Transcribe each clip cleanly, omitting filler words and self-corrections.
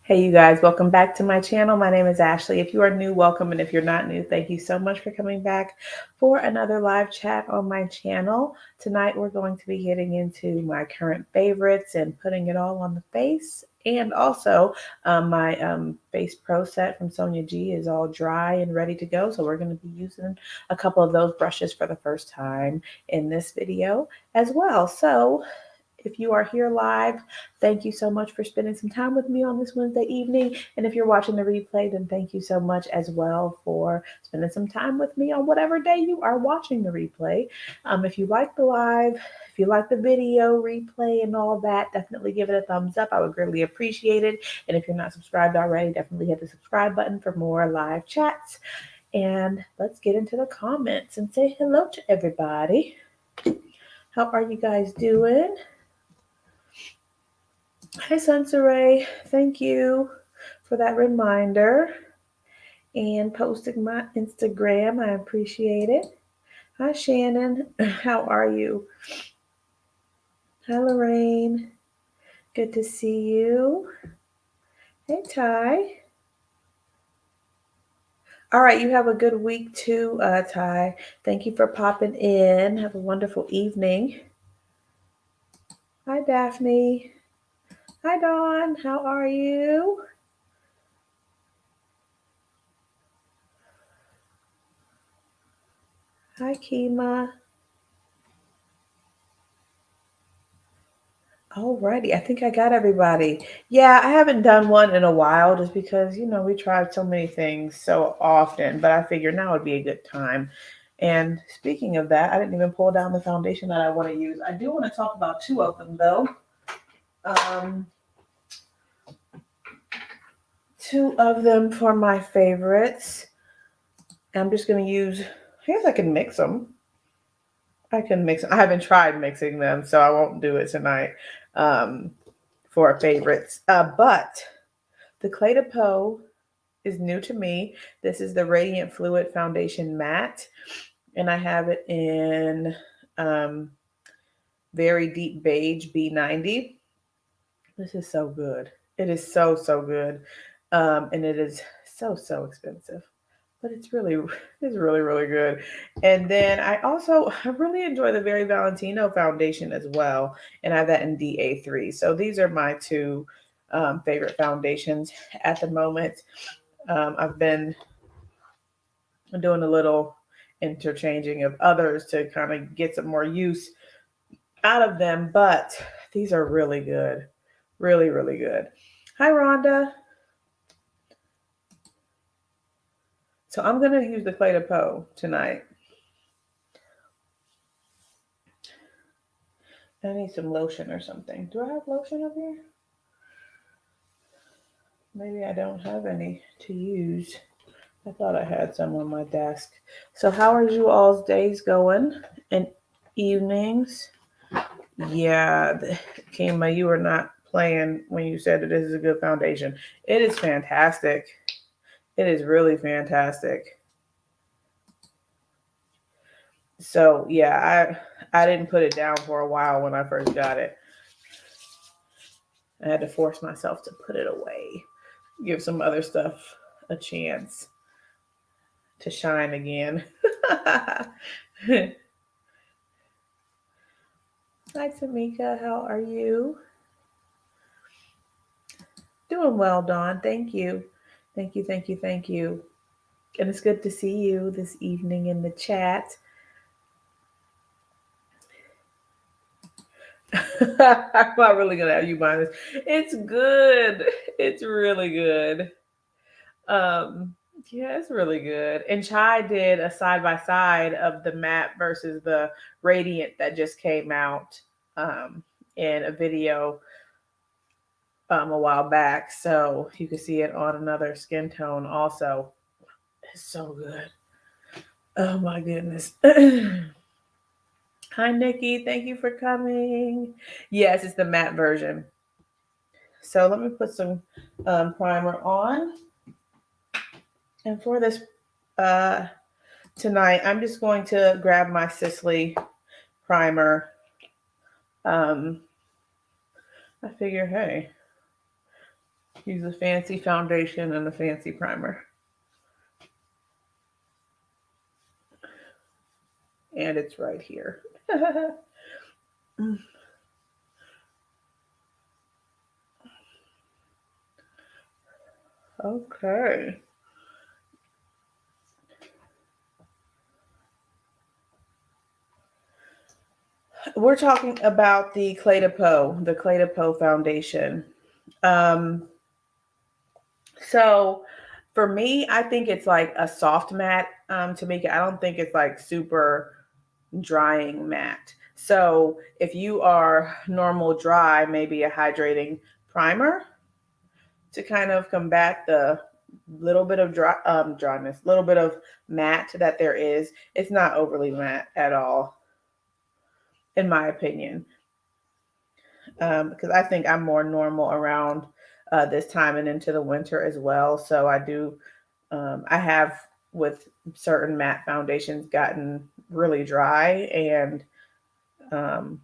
Hey, you guys, welcome back to my channel. My name is Ashley. If you are new, welcome. And if you're not new, thank you so much for coming back for another live chat on my channel. Tonight, we're going to be getting into my current favorites and putting it all on the face. And also, my Face Pro set from Sonia G is all dry and ready to go. So we're going to be using a couple of those brushes for the first time in this video as well. So if you are here live, thank you so much for spending some time with me on this Wednesday evening. And if you're watching the replay, then thank you so much as well for spending some time with me on whatever day you are watching the replay. If you like the live, if you like the video replay and all that, definitely give it a thumbs up. I would greatly appreciate it. And if you're not subscribed already, definitely hit the subscribe button for more live chats. And let's get into the comments and say hello to everybody. How are you guys doing? Hi, Sunsaray. Thank you for that reminder and posting my Instagram. I appreciate it. Hi, Shannon. How are you? Hi, Lorraine. Good to see you. Hey, Ty. All right, you have a good week too, Ty. Thank you for popping in. Have a wonderful evening. Hi, Daphne. Hi, Dawn. How are you? Hi, Kima. Alrighty, I think I got everybody. Yeah, I haven't done one in a while just because, we tried so many things so often, but I figured now would be a good time. And speaking of that, I didn't even pull down the foundation that I want to use. I do want to talk about two of them though. Um, Two of them for my favorites. I'm just going to use, I guess I can mix them. I can mix them. I haven't tried mixing them, so I won't do it tonight um, for favorites. But the Clé de Peau is new to me. This is the Radiant Fluid Foundation Matte, and I have it in um, very deep beige B90. This is so good. It is so, so good. And it is so, so expensive. But it's really, really good. And then I really enjoy the Very Valentino foundation as well. And I have that in DA3. So these are my two favorite foundations at the moment. I've been doing a little interchanging of others to kind of get some more use out of them, but these are really good. Really, really good. Hi, Rhonda. So I'm going to use the Clé de Peau tonight. I need some lotion or something. Do I have lotion up here? Maybe I don't have any to use. I thought I had some on my desk. So how are you all's days going and evenings? Yeah, Kima, you were not playing when you said that this is a good foundation. It is fantastic. It is really fantastic. So yeah, I didn't put it down for a while when I first got it. I had to force myself to put it away, give some other stuff a chance to shine again. Hi, Tamika. How are you? Doing well, Dawn. Thank you. Thank you, thank you, thank you. And it's good to see you this evening in the chat. I'm not really going to have you buy this. It's good. It's really good. Um, yeah, it's really good. And Chai did a side by side of the matte versus the radiant that just came out um, in a video a while back. So you can see it on another skin tone also. It's so good. Oh my goodness. Hi, Nikki. Thank you for coming. Yes, it's the matte version. So let me put some primer on. And for this uh, tonight, I'm just going to grab my Sisley primer. I figure, hey, Use a fancy foundation and a fancy primer. And it's right here. Okay. We're talking about the Clé de Peau foundation. Um, so for me, I think it's like a soft matte, Tamika. I don't think it's like super drying matte. So if you are normal dry, maybe a hydrating primer to kind of combat the little bit of dryness, little bit of matte that there is. It's not overly matte at all, in my opinion, because I think I'm more normal around this time and into the winter as well. So I do, I have with certain matte foundations gotten really dry and um,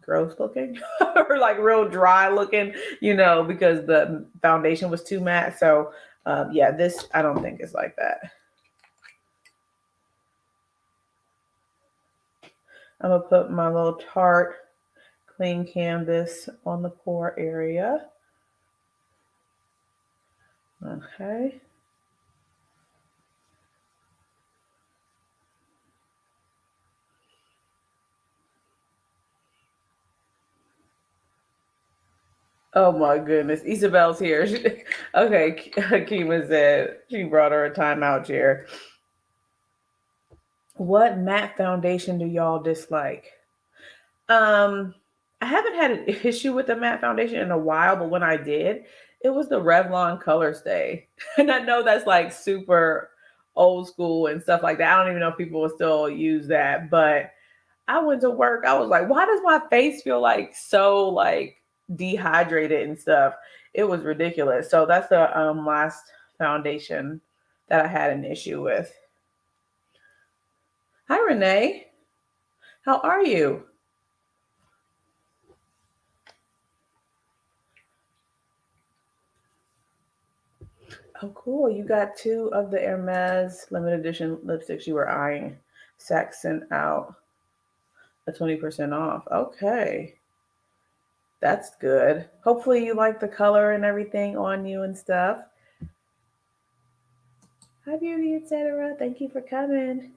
gross looking or like real dry looking, because the foundation was too matte. So yeah, this I don't think is like that. I'm gonna put my little Tarte clean canvas on the pore area. Okay. Oh my goodness. Isabel's here. Okay. Kima said she brought her a timeout chair. What matte foundation do y'all dislike? Um, I haven't had an issue with the matte foundation in a while, but when I did, it was the Revlon Color Stay. And I know that's like super old school and stuff like that. I don't even know if people will still use that, but I went to work. I was like, why does my face feel like so like dehydrated and stuff? It was ridiculous. So that's the last foundation that I had an issue with. Hi Renee. How are you? Oh, cool. You got two of the Hermes limited edition lipsticks you were eyeing. Sac sent out a 20% off. Okay. That's good. Hopefully you like the color and everything on you and stuff. Hi, Beauty, etc. Thank you for coming.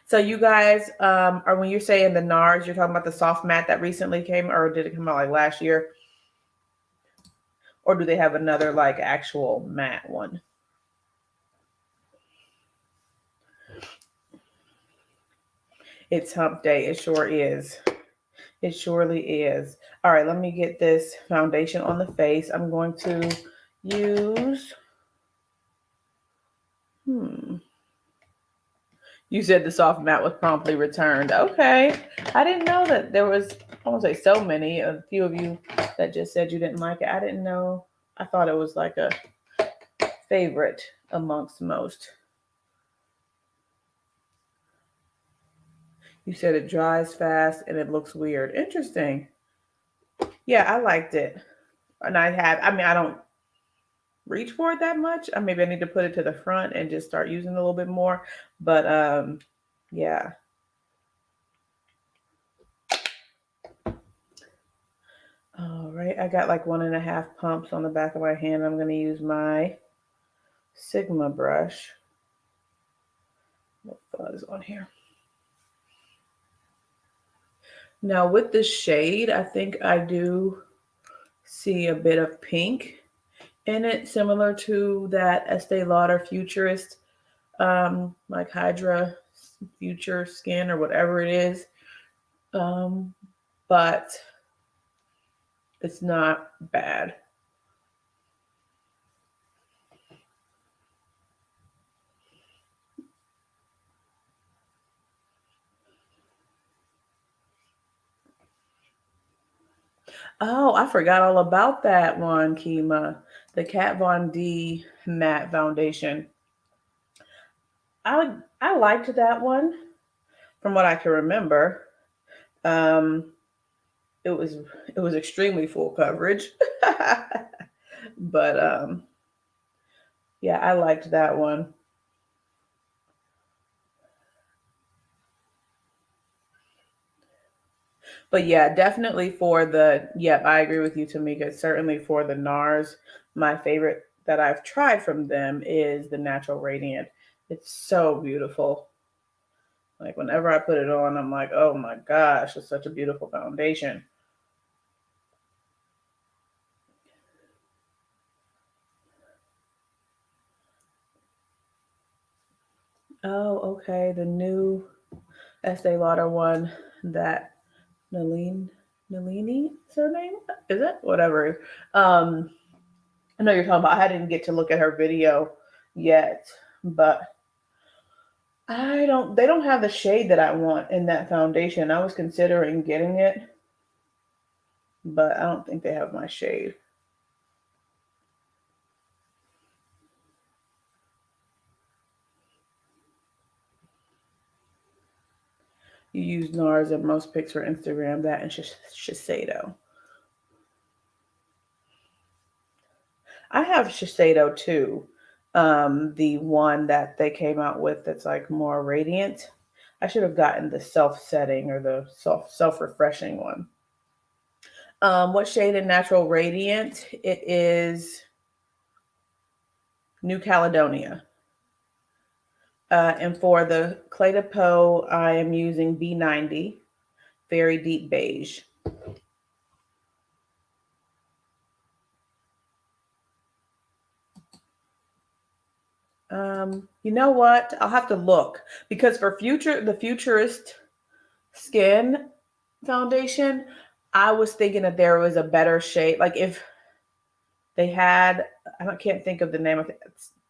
So you guys, are when you're saying the Nars, you're talking about the soft matte that recently came, or did it come out like last year? Or do they have another like actual matte one? It's hump day. It sure is. It surely is. All right, let me get this foundation on the face. I'm going to use, you said the soft matte was promptly returned. Okay. I didn't know that there was, I won't say so many, a few of you that just said you didn't like it. I didn't know. I thought it was like a favorite amongst most. You said it dries fast and it looks weird. Interesting. Yeah, I liked it. And I don't reach for it that much. Maybe I need to put it to the front and just start using it a little bit more. But yeah. All right, I got like 1.5 pumps on the back of my hand. I'm going to use my Sigma brush. What fuzz on here? Now with the shade, I think I do see a bit of pink in it, similar to that Estee Lauder Futurist, like Hydra Future Skin or whatever it is. But it's not bad. Oh, I forgot all about that one, Kima. The Kat Von D matte foundation. I liked that one from what I can remember. Um, it was extremely full coverage, But yeah, I liked that one. But yeah, definitely for the, yep, I agree with you, Tamika. Certainly for the Nars, my favorite that I've tried from them is the Natural Radiant. It's so beautiful. Like whenever I put it on, I'm like, oh my gosh, it's such a beautiful foundation. Oh, okay. The new Estee Lauder one, that Nalini, Nalini surname, is it? Whatever. Um, I know you're talking about. I didn't get to look at her video yet, but I don't. They don't have the shade that I want in that foundation. I was considering getting it, but I don't think they have my shade. You use Nars in most pics for Instagram. That and Shiseido. I have Shiseido too. The one that they came out with that's like more radiant. I should have gotten the self setting or the self refreshing one. What shade in Natural Radiant? It is New Caledonia. And for the Clé de Peau, I am using B90, very deep beige. You know what? I'll have to look because for the futurist skin foundation, I was thinking that there was a better shade. Like if they had, can't think of the name of it.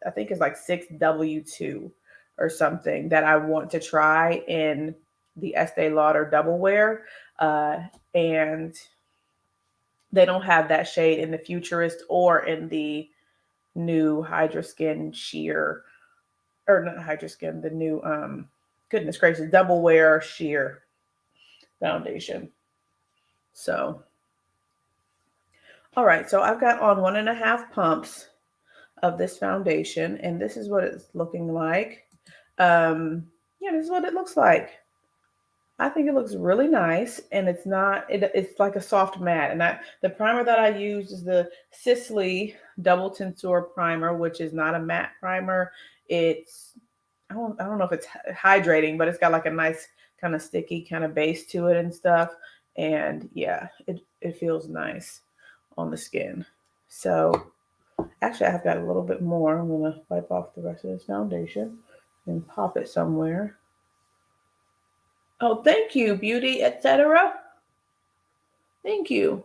I think it's like 6W2 or something that I want to try in the Estee Lauder Double Wear. And they don't have that shade in the Futurist or in the new Hydra Skin Sheer, or not Hydra Skin, the new, goodness gracious, Double Wear Sheer foundation. So, all right. So I've got on 1.5 pumps of this foundation, and this is what it's looking like. Yeah, this is what it looks like. I think it looks really nice, and it's not. It's like a soft matte. And the primer that I use is the Sisley Double Tensor Primer, which is not a matte primer. It's I don't know if it's hydrating, but it's got like a nice kind of sticky kind of base to it and stuff. And yeah, it feels nice on the skin. So actually, I've got a little bit more. I'm going to wipe off the rest of this foundation and pop it somewhere. Oh, thank you, beauty, etc. Thank you.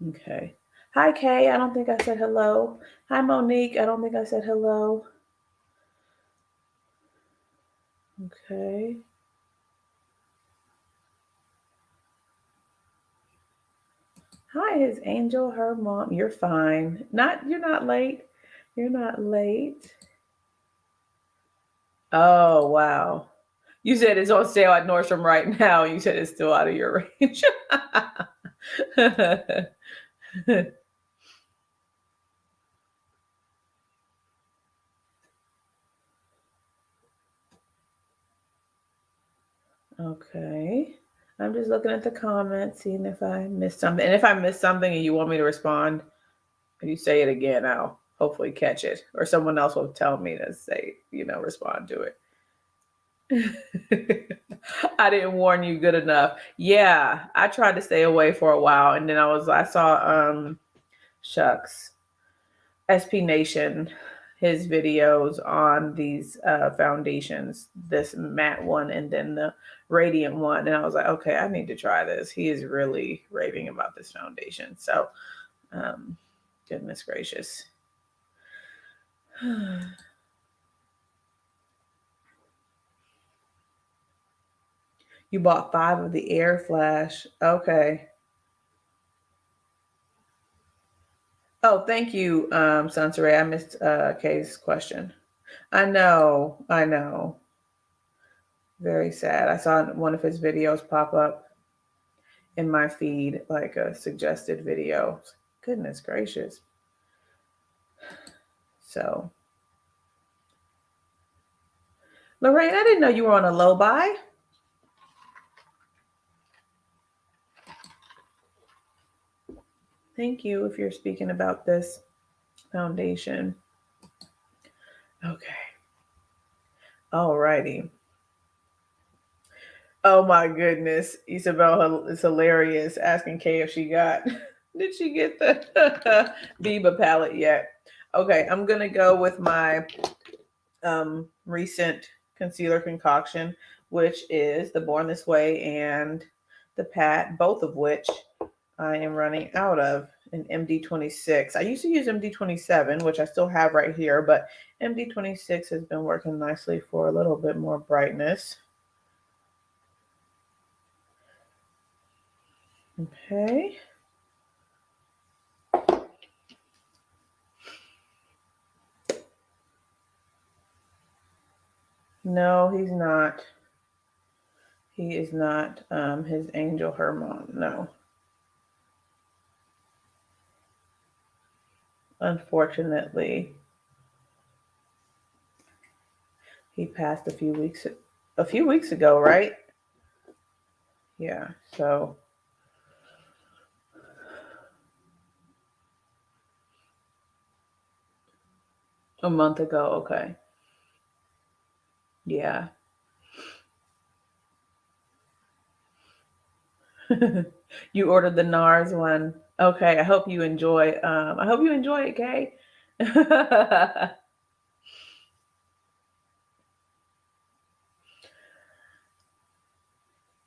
Okay. Hi, Kay. I don't think I said hello. Hi, Monique. I don't think I said hello. Okay. Hi, is Angel her mom? You're fine. You're not late. You're not late. Oh, wow. You said it's on sale at Nordstrom right now. You said it's still out of your range. Okay. I'm just looking at the comments, seeing if I missed something. And if I missed something and you want me to respond, if you say it again, I'll hopefully catch it. Or someone else will tell me to say, respond to it. I didn't warn you good enough. Yeah, I tried to stay away for a while, and then I saw shucks, SP Nation, his videos on these foundations, this matte one and then the radiant one, and I was like, okay, I need to try this. He is really raving about this foundation. So, goodness gracious. You bought 5 of the Air Flash. Okay. Oh, thank you, Sansaray. I missed Kay's question. I know. I know. Very sad. I saw one of his videos pop up in my feed, like a suggested video. Goodness gracious. So, Lorraine, I didn't know you were on a low buy. Thank you if you're speaking about this foundation. Okay. Alrighty. Oh my goodness. Isabel is hilarious asking Kay if she got, did she get the Biba palette yet? Okay, I'm going to go with my recent concealer concoction, which is the Born This Way and the Pat, both of which I am running out of in MD26. I used to use MD27, which I still have right here, but MD26 has been working nicely for a little bit more brightness. Okay. No, he's not. He is not his angel, her mom. No. Unfortunately, he passed a few weeks ago, right? Yeah. So a month ago. Okay. Yeah. You ordered the Nars one. Okay. I hope you enjoy. I hope you enjoy it, Kay.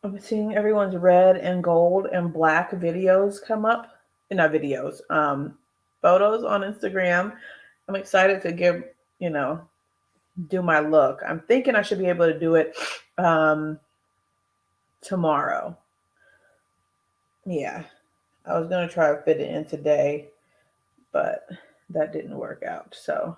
I'm seeing everyone's red and gold and black videos come up. Not videos. Photos on Instagram. I'm excited to do my look. I'm thinking I should be able to do it tomorrow. Yeah. I was going to try to fit it in today, but that didn't work out. So,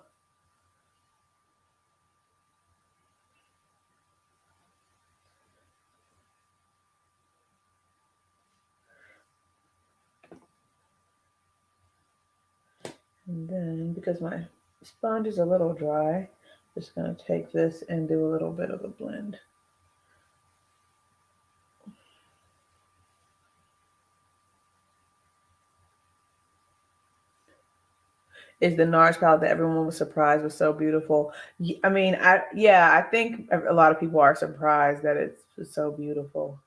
and then because my sponge is a little dry, I'm just going to take this and do a little bit of a blend. Is the Nars palette that everyone was surprised was so beautiful. I mean, I think a lot of people are surprised that it's so beautiful.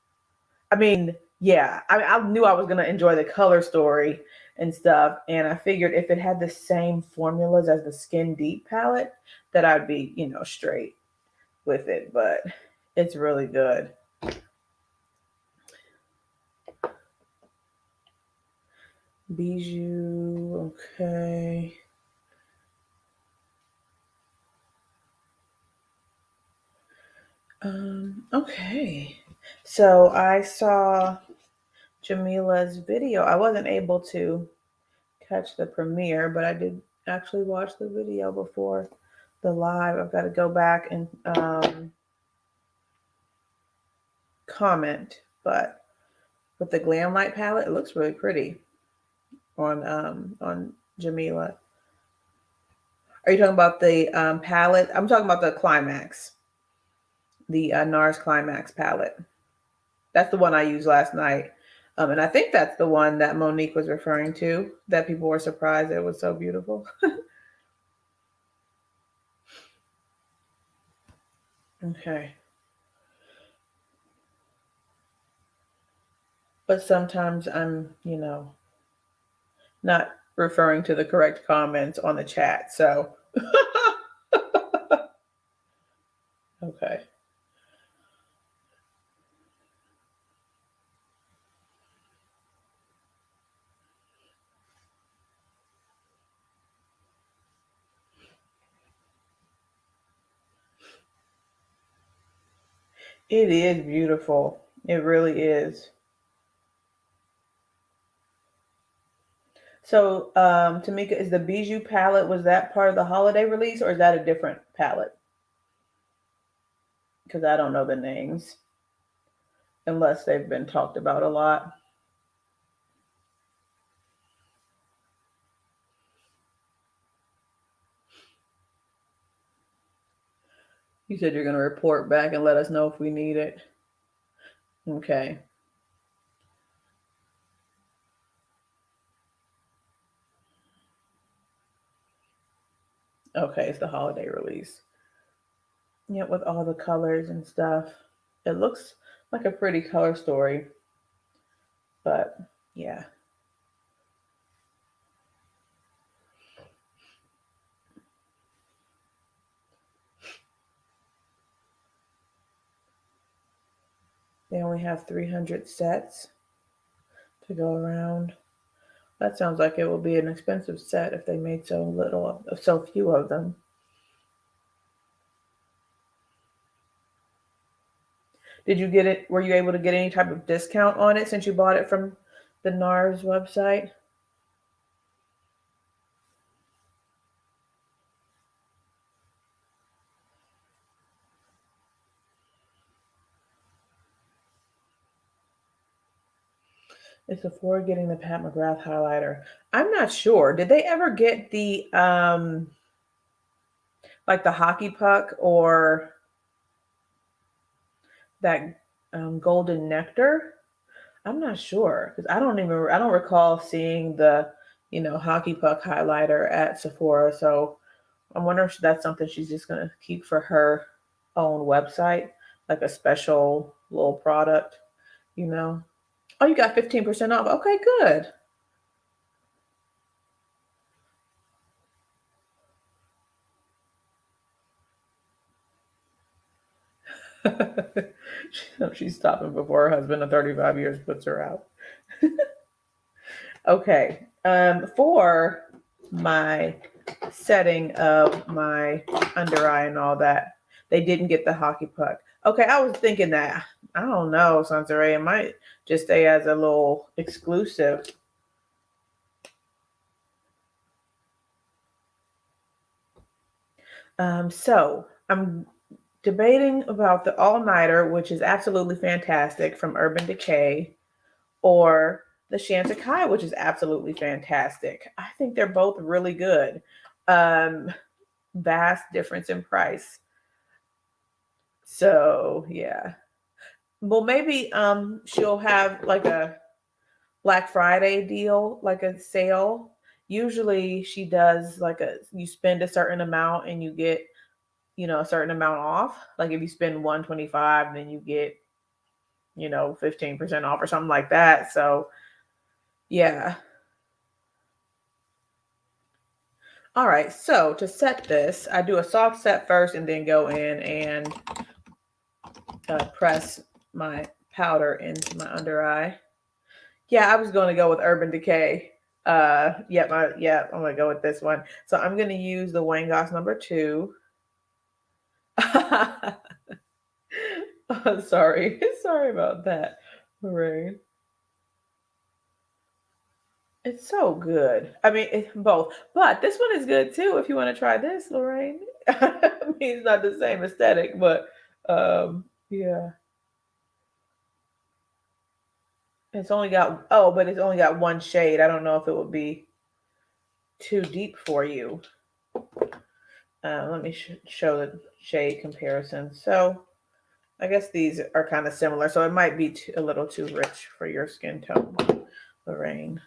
I mean, yeah, I knew I was gonna enjoy the color story and stuff, and I figured if it had the same formulas as the Skin Deep palette, that I'd be, straight with it. But it's really good. Bijou, okay. Okay. So I saw Jamila's video. I wasn't able to catch the premiere, but I did actually watch the video before the live. I've got to go back and comment, but with the Glam Light palette, it looks really pretty on Jamila. Are you talking about the palette? I'm talking about the Climax, the Nars Climax palette. That's the one I used last night. And I think that's the one that Monique was referring to, that people were surprised it was so beautiful. Okay. But sometimes I'm, not referring to the correct comments on the chat. So, okay. It is beautiful. It really is. So, Tamika, is the Bijou palette, was that part of the holiday release or is that a different palette? Because I don't know the names unless they've been talked about a lot. You said you're going to report back and let us know if we need it. Okay. Okay, it's the holiday release. Yeah, with all the colors and stuff. It looks like a pretty color story, but yeah. They only have 300 sets to go around. That sounds like it will be an expensive set if they made so few of them. Did you get it? Were you able to get any type of discount on it since you bought it from the Nars website? Is Sephora getting the Pat McGrath highlighter? I'm not sure. Did they ever get the like the hockey puck or that golden nectar? I'm not sure because I don't recall seeing the hockey puck highlighter at Sephora. So I'm wondering if that's something she's just gonna keep for her own website, like a special little product, you know. Oh, you got 15% off. Okay, good. She's stopping before her husband of 35 years puts her out. Okay. For my setting of my under eye and all that, they didn't get the hockey puck. Okay, I was thinking that. I don't know, Sansaray. It might just stay as a little exclusive. So I'm debating about the All Nighter, which is absolutely fantastic from Urban Decay, or the Chantikai, which is absolutely fantastic. I think they're both really good. Um, Vast difference in price. So yeah. Well, maybe she'll have like a Black Friday deal, like a sale. Usually she does like you spend a certain amount and you get, a certain amount off. Like if you spend 125, then you get, 15% off or something like that. So yeah. All right. So to set this, I do a soft set first and then go in and press my powder into my under eye. Yeah, I was going to go with Urban Decay. I'm going to go with this one. So I'm going to use the Wayne Goss number 2. Oh, sorry. Sorry about that, Lorraine. It's so good. I mean, both. But this one is good too if you want to try this, Lorraine. I mean, it's not the same aesthetic, but yeah. But it's only got one shade. I don't know if it would be too deep for you. Let me show the shade comparison. So I guess these are kind of similar. So it might be a little too rich for your skin tone, Lorraine.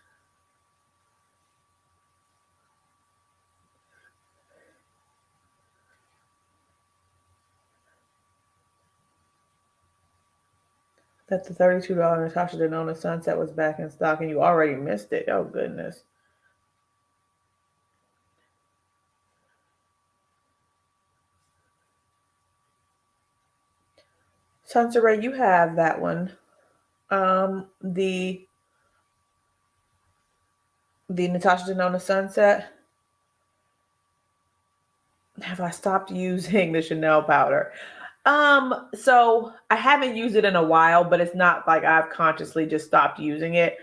That the $32 Natasha Denona Sunset was back in stock and you already missed it. Oh, goodness. Sunset Ray, you have that one. The Natasha Denona Sunset. Have I stopped using the Chanel powder? So I haven't used it in a while, but it's not like I've consciously just stopped using it.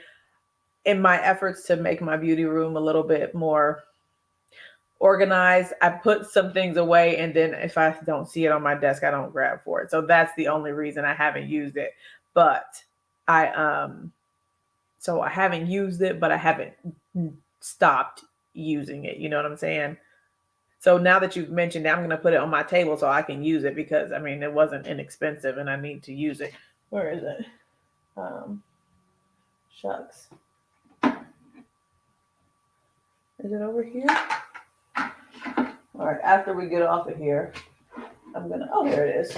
In my efforts to make my beauty room a little bit more organized, I put some things away, and then if I don't see it on my desk, I don't grab for it. So that's the only reason I haven't used it. But I so I haven't used it, but I haven't stopped using it. You know what I'm saying? So now that you've mentioned it, I'm going to put it on my table so I can use it because, I mean, it wasn't inexpensive and I need to use it. Where is it? Shucks. Is it over here? All right, after we get off of here, I'm going to, oh, there it is.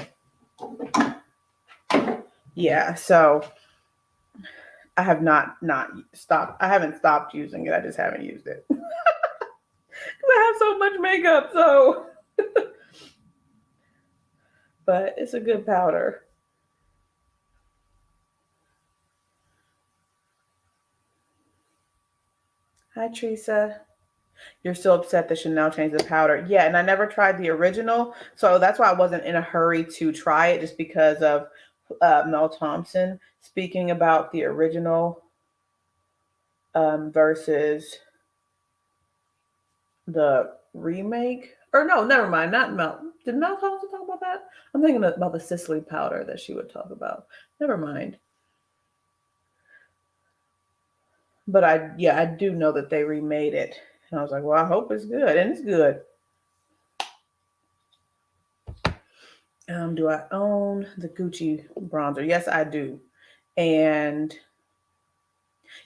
Yeah, so I have not stopped. I haven't stopped using it. I just haven't used it. I have so much makeup, so. But it's a good powder. Hi, Teresa. You're still upset that Chanel changed the powder. Yeah, and I never tried the original. So that's why I wasn't in a hurry to try it, just because of Mel Thompson speaking about the original versus the remake. Or no, never mind. Not Mel. Did Mel Thompson talk about that? I'm thinking about the Sicily powder that she would talk about. Never mind. But I do know that they remade it. And I was like, well, I hope it's good. And it's good. Do I own the Gucci bronzer? Yes, I do. And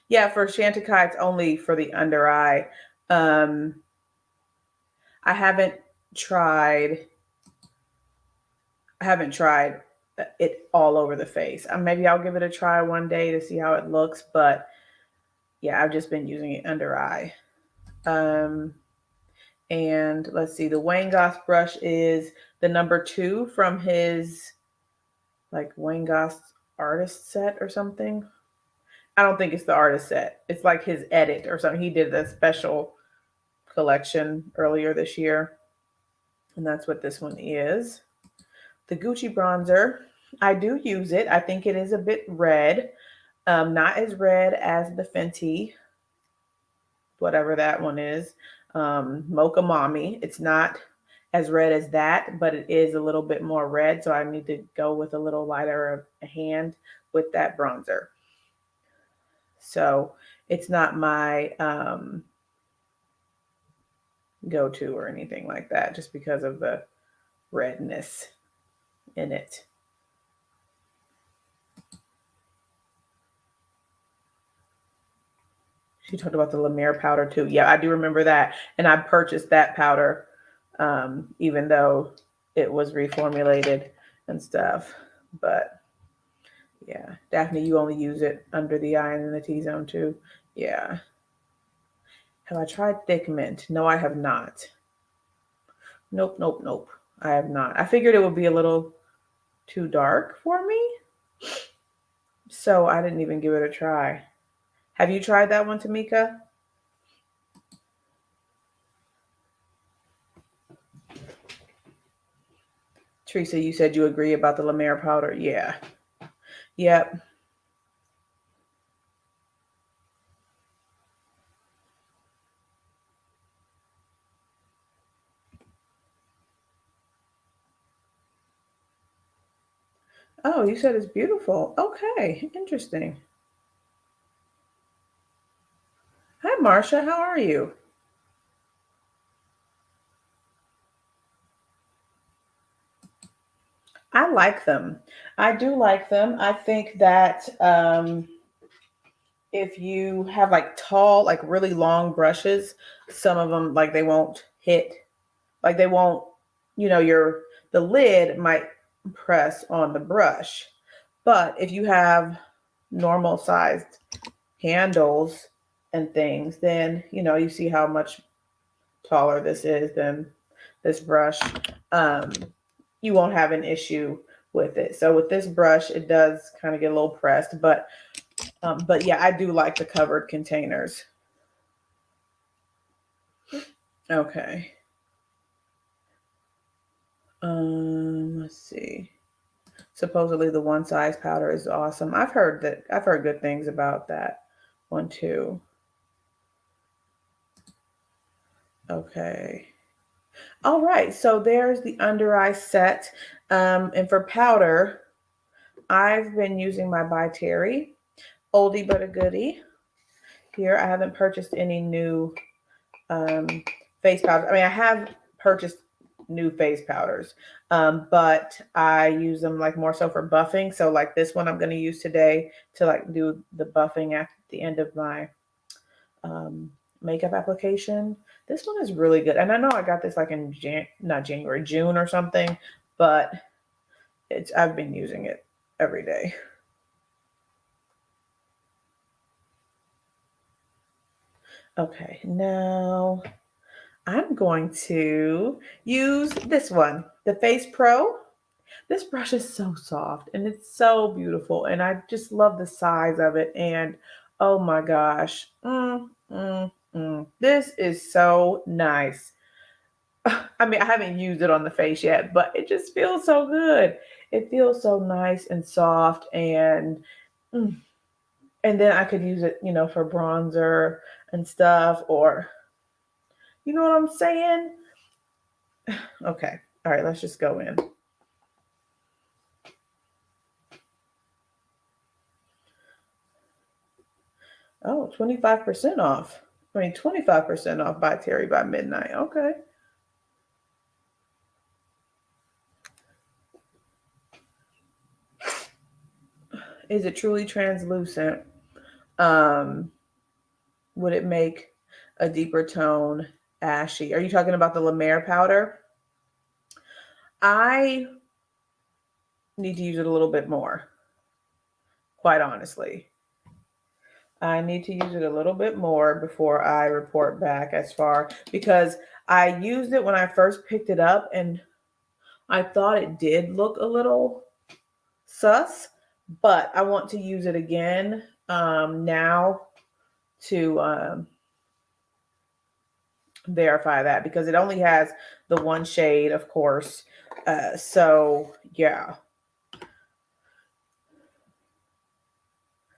yeah, for Chantikai, it's only for the under eye. I haven't tried it all over the face. Maybe I'll give it a try one day to see how it looks, but yeah, I've just been using it under eye. And let's see, the Wayne Goss brush is the number 2 from his like Wayne Goss artist set or something. I don't think it's the artist set. It's like his edit or something. He did a special collection earlier this year. And that's what this one is. The Gucci bronzer, I do use it. I think it is a bit red. Not as red as the Fenty, whatever that one is. Mocha Mommy. It's not as red as that, but it is a little bit more red. So I need to go with a little lighter of a hand with that bronzer. So it's not my go-to or anything like that, just because of the redness in it. She talked about the Lemare powder too. Yeah, I do remember that. And I purchased that powder, even though it was reformulated and stuff. But yeah, Daphne, you only use it under the eye and in the T-zone too. Yeah. Have I tried Thick Mint? No, I have not. Nope. I have not. I figured it would be a little too dark for me. So I didn't even give it a try. Have you tried that one, Tamika? Teresa, you said you agree about the Lemare powder. Yeah. Yep. Oh, you said it's beautiful. Okay, interesting. Hi, Marcia. How are you? I like them. I do like them. I think that if you have like tall, like really long brushes, some of them like they won't hit, like they won't, the lid might press on the brush. But if you have normal sized handles and things, then you see how much taller this is than this brush. You won't have an issue with it. So with this brush, it does kind of get a little pressed, but yeah, I do like the covered containers. Okay. Let's see. Supposedly the one size powder is awesome. I've heard good things about that one too. Okay. All right. So there's the under eye set. And for powder, I've been using my By Terry oldie but a goodie. Here, I haven't purchased any new face powder. I mean, I have purchased new face powders. But I use them like more so for buffing. So like this one I'm going to use today to like do the buffing at the end of my makeup application. This one is really good. And I know I got this like in not January, June or something, but I've been using it every day. Okay, now I'm going to use this one, the Face Pro. This brush is so soft and it's so beautiful, and I just love the size of it. And oh my gosh, this is so nice. I mean, I haven't used it on the face yet, but it just feels so good. It feels so nice and soft, mm, and then I could use it, for bronzer and stuff, or you know what I'm saying? Okay. All right, let's just go in. Oh, 25% off. I mean, 25% off by Terry by midnight. Okay. Is it truly translucent? Um, would it make a deeper tone ashy? Are you talking about the Lemare powder? I need to use it a little bit more, quite honestly. I need to use it a little bit more before I report back as far, because I used it when I first picked it up and I thought it did look a little sus, but I want to use it again now to verify that, because it only has the one shade, of course. So yeah.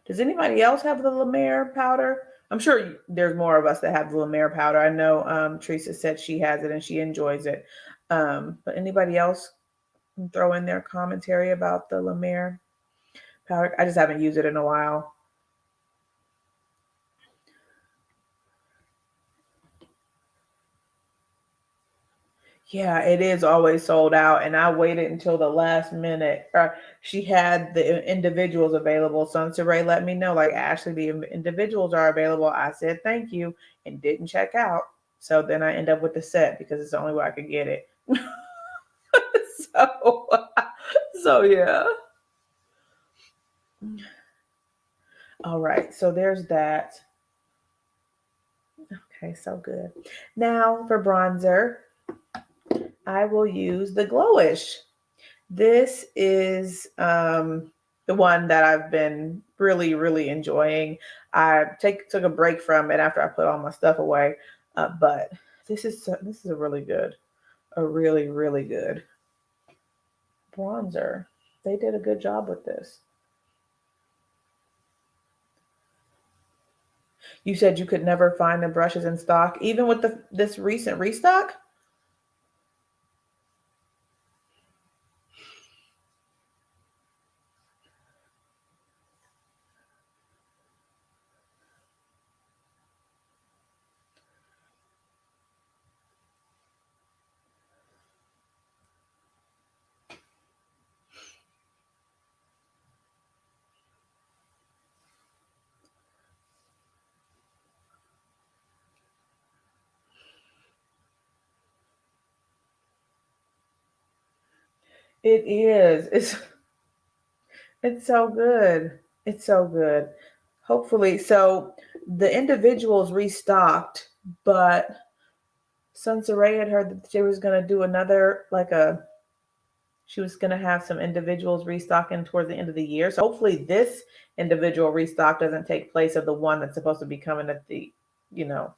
Does anybody else have the Lemare powder? I'm sure there's more of us that have the Lemare powder. I know Teresa said she has it and she enjoys it. But anybody else throw in their commentary about the Lemare powder? I just haven't used it in a while. Yeah, it is always sold out, and I waited until the last minute. She had the individuals available. Sunsaray let me know, like, Ashley, the individuals are available. I said thank you and didn't check out. So then I end up with the set because it's the only way I could get it. so, so yeah. All right, so there's that. Okay, so good. Now for bronzer, I will use the Glowish. This is the one that I've been really, really enjoying. I took a break from it after I put all my stuff away, but this is a really good, a really, really good bronzer. They did a good job with this. You said you could never find the brushes in stock, even with this recent restock? It is. It's so good. It's so good. Hopefully, so the individuals restocked, but Sunsaray had heard that she was going to do another, she was going to have some individuals restocking towards the end of the year. So hopefully this individual restock doesn't take place of the one that's supposed to be coming at the, you know,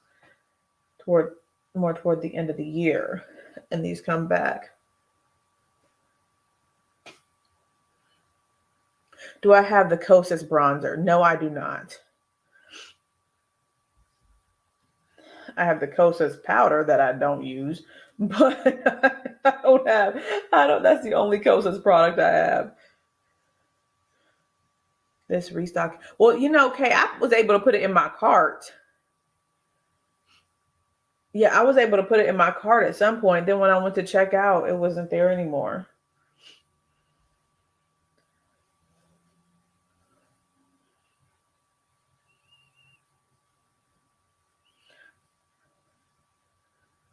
toward the end of the year, and these come back. Do I have the Kosas bronzer? No, I do not. I have the Kosas powder that I don't use, but I don't, that's the only Kosas product I have. This restock. Well, Kay, I was able to put it in my cart. Yeah, I was able to put it in my cart at some point. Then when I went to check out, it wasn't there anymore.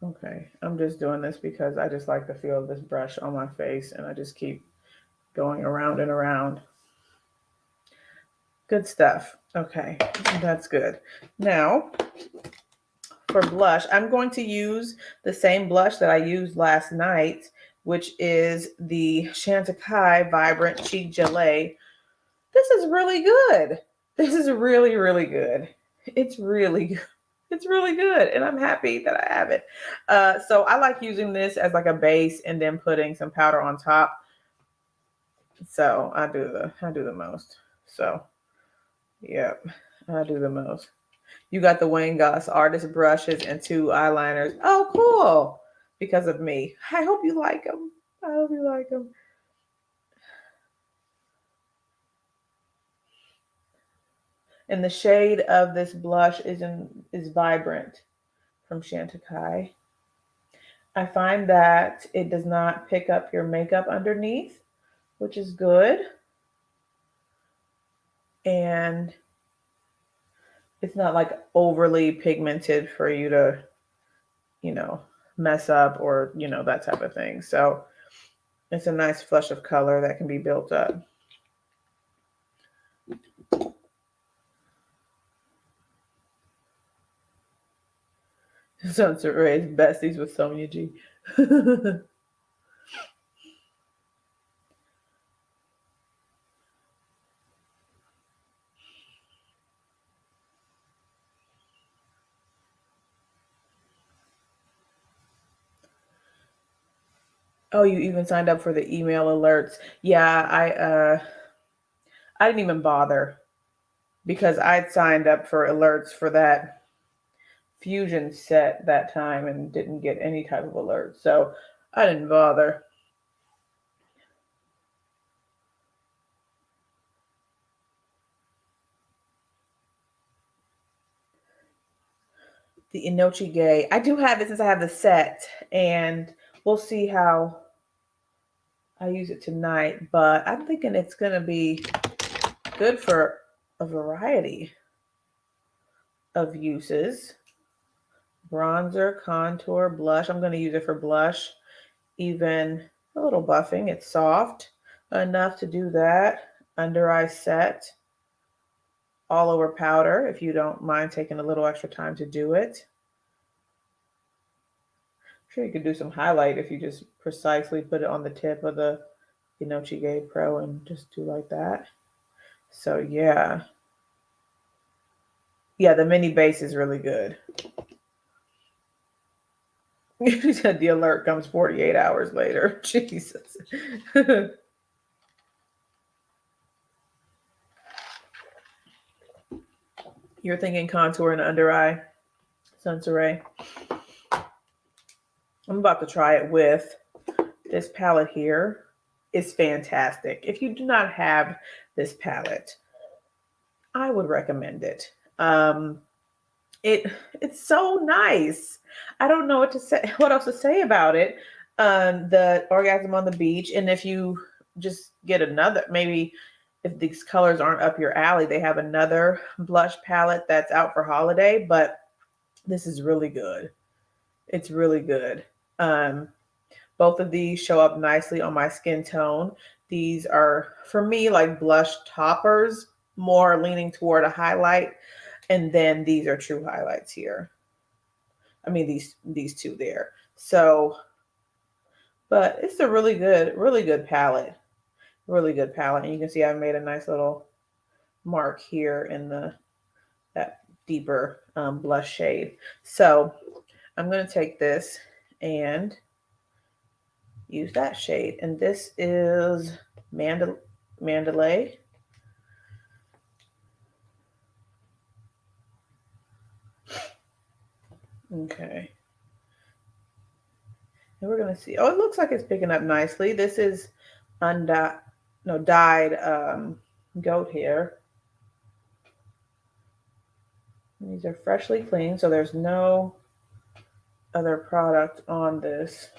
Okay, I'm just doing this because I just like the feel of this brush on my face, and I just keep going around and around. Good stuff. Okay, that's good. Now, for blush, I'm going to use the same blush that I used last night, which is the Chantikai Vibrant Cheek Gelate. This is really good. This is really, really good. It's really good. It's really good, and I'm happy that I have it. So I like using this as like a base and then putting some powder on top. So I do the most. So yep, I do the most. You got the Wayne Goss artist brushes and 2 eyeliners. Oh, cool! Because of me. I hope you like them. I hope you like them. And the shade of this blush is Vibrant from Chantikai. I find that it does not pick up your makeup underneath, which is good. And it's not like overly pigmented for you to, you know, mess up or, that type of thing. So it's a nice flush of color that can be built up. Sunset Rays besties with Sonia G. Oh, you even signed up for the email alerts. Yeah, I didn't even bother because I'd signed up for alerts for that fusion set that time and didn't get any type of alert. So I didn't bother. The Inochi Gay. I do have it since I have the set, and we'll see how I use it tonight. But I'm thinking it's gonna be good for a variety of uses. Bronzer, contour, blush. I'm gonna use it for blush, even a little buffing. It's soft enough to do that. Under eye set, all over powder if you don't mind taking a little extra time to do it. I'm sure you could do some highlight if you just precisely put it on the tip of the Inochi Pro and just do like that. So yeah. Yeah, the mini base is really good. You said the alert comes 48 hours later. Jesus. You're thinking contour and under eye, Sunsaray. I'm about to try it with this palette here. It's fantastic. If you do not have this palette, I would recommend it. It it's so nice. I don't know what to say, what else to say about it. The Orgasm on the Beach, and if you just get another, maybe if these colors aren't up your alley, they have another blush palette that's out for holiday. But this is really good. It's really good. Um, Both of these show up nicely on my skin tone. These are, for me, like blush toppers, more leaning toward a highlight. And then these are true highlights here. I mean, these two there. So, but it's a really good palette. Really good palette. And you can see I've made a nice little mark here in that deeper blush shade. So I'm going to take this and use that shade. And this is Mandalay. Okay. And we're going to see. Oh, it looks like it's picking up nicely. This is dyed goat hair. And these are freshly cleaned, so there's no other product on this.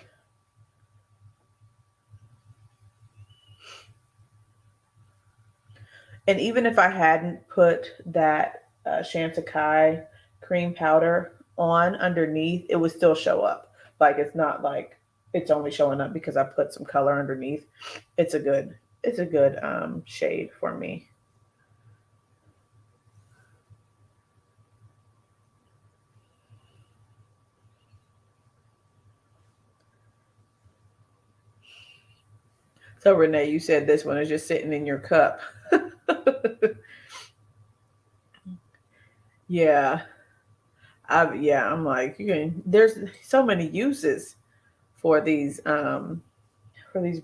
And even if I hadn't put that Chantikai cream powder on underneath, it would still show up. Like it's not like it's only showing up because I put some color underneath. It's a good shade for me. So Renee, you said this one is just sitting in your cup. Yeah. I'm like, there's so many uses for these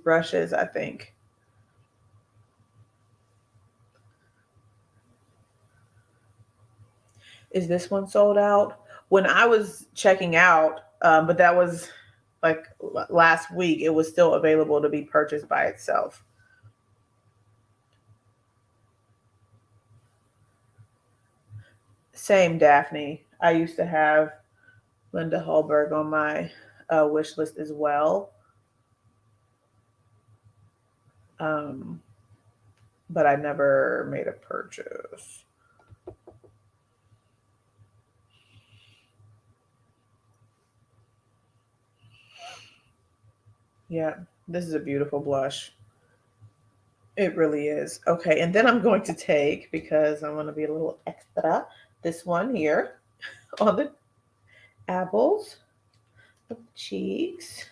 brushes, I think. Is this one sold out? When I was checking out, but that was like last week, it was still available to be purchased by itself. Same, Daphne. I used to have Linda Hallberg on my wish list as well. Um, but I never made a purchase. Yeah, this is a beautiful blush. It really is. Okay, and then I'm going to take, because I want to be a little extra, this one here on the apples of the cheeks.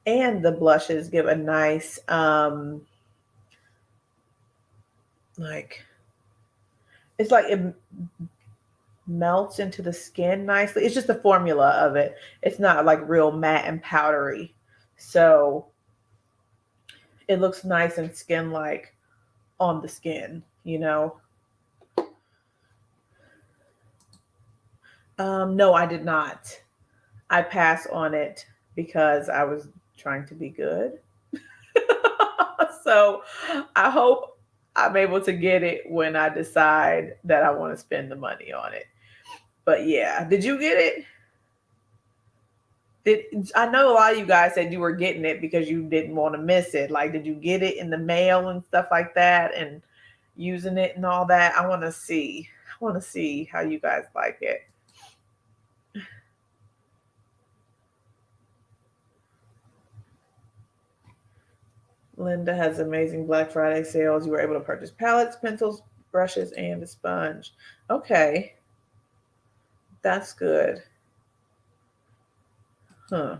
And the blushes give a nice, like, it's like it melts into the skin nicely. It's just the formula of it. It's not like real matte and powdery. So it looks nice and skin like on the skin, you know? No, I did not. I passed on it because I was trying to be good. So I hope I'm able to get it when I decide that I want to spend the money on it. But yeah, did you get it? I know a lot of you guys said you were getting it because you didn't want to miss it. Like, did you get it in the mail and stuff like that and using it and all that? I want to see. I want to see how you guys like it. Linda has amazing Black Friday sales. You were able to purchase palettes, pencils, brushes, and a sponge. Okay, that's good. Huh.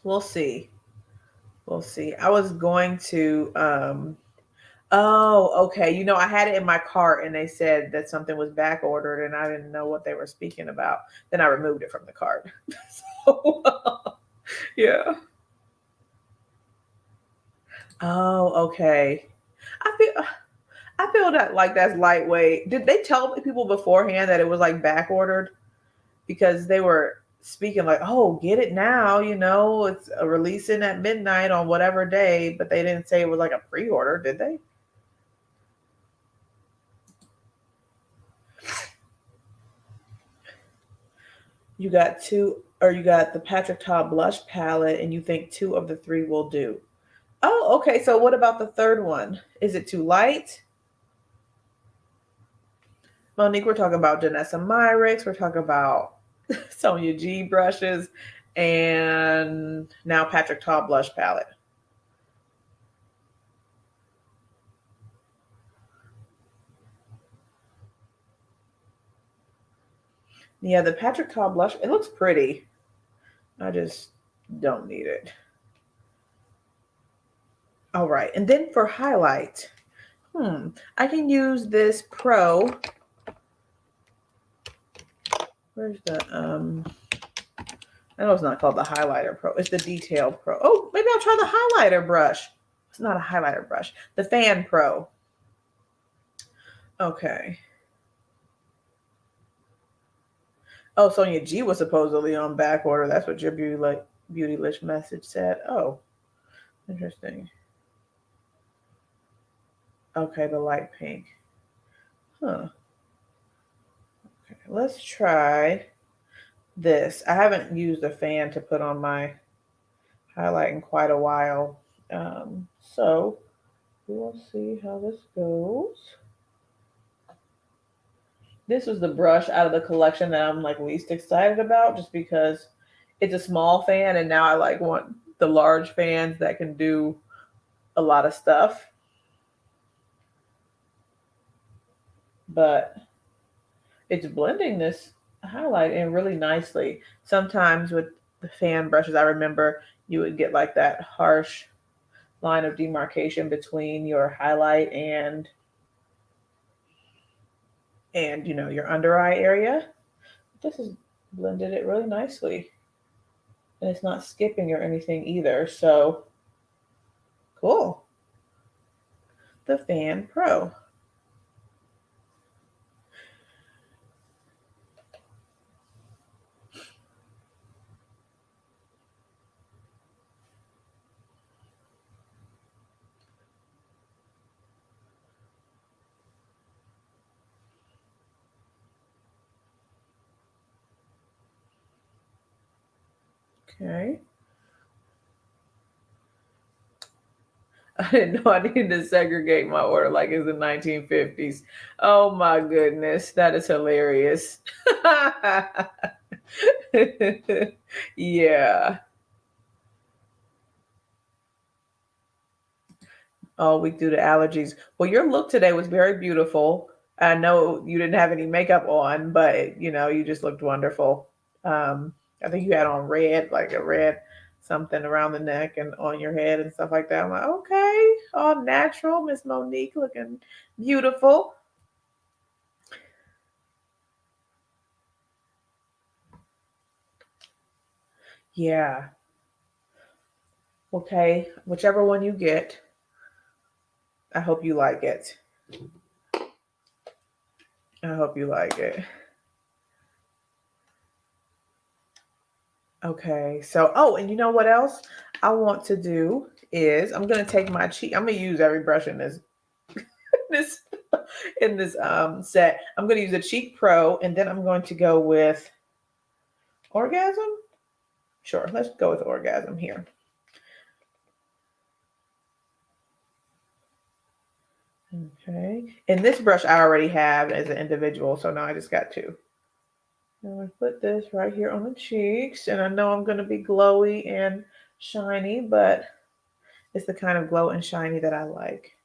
We'll see. We'll see. I was going to oh, okay. I had it in my cart and they said that something was back ordered and I didn't know what they were speaking about. Then I removed it from the cart. So, yeah. Oh, okay. I feel that like that's lightweight. Did they tell people beforehand that it was like back ordered? Because they were speaking like, "Oh, get it now, it's a releasing at midnight on whatever day," but they didn't say it was like a pre-order, did they? You got two, or you got the Patrick Ta blush palette, and you think two of the three will do. Oh, okay. So what about the third one? Is it too light? Monique, we're talking about Janessa Myricks. We're talking about Sonia G brushes, and now Patrick Ta blush palette. Yeah, the Patrick Ta blush, it looks pretty. I just don't need it. All right. And then for highlight, I can use this Pro. Where's the I know it's not called the highlighter pro. It's the detail pro. Oh, maybe I'll try the highlighter brush. It's not a highlighter brush. The fan pro. Okay. Oh, Sonia G was supposedly on back order. That's what your Beautylish message said. Oh, interesting. Okay, the light pink. Huh. Okay, let's try this. I haven't used a fan to put on my highlight in quite a while. So we'll see how this goes. This was the brush out of the collection that I'm like least excited about just because it's a small fan and now I like want the large fans that can do a lot of stuff. But it's blending this highlight in really nicely. Sometimes with the fan brushes, I remember you would get like that harsh line of demarcation between your highlight and your under eye area. This has blended it really nicely. And it's not skipping or anything either. So cool. The Fan Pro. Okay. I didn't know I needed to segregate my order like it's the 1950s. Oh my goodness, that is hilarious. Yeah. All week due to allergies. Well, your look today was very beautiful. I know you didn't have any makeup on, but you just looked wonderful. I think you had on red, like a red something around the neck and on your head and stuff like that. I'm like, okay, all natural, Miss Monique looking beautiful. Yeah. Okay. Whichever one you get, I hope you like it. I hope you like it. Okay. So, oh, and you know what else I want to do is I'm gonna take my cheek. I'm gonna use every brush in this this in this set. I'm gonna use a Cheek Pro, and then I'm going to go with Orgasm. Sure, let's go with Orgasm here. Okay, and this brush I already have as an individual, so now I just got two. I'm gonna put this right here on the cheeks, and I know I'm gonna be glowy and shiny, but it's the kind of glow and shiny that I like.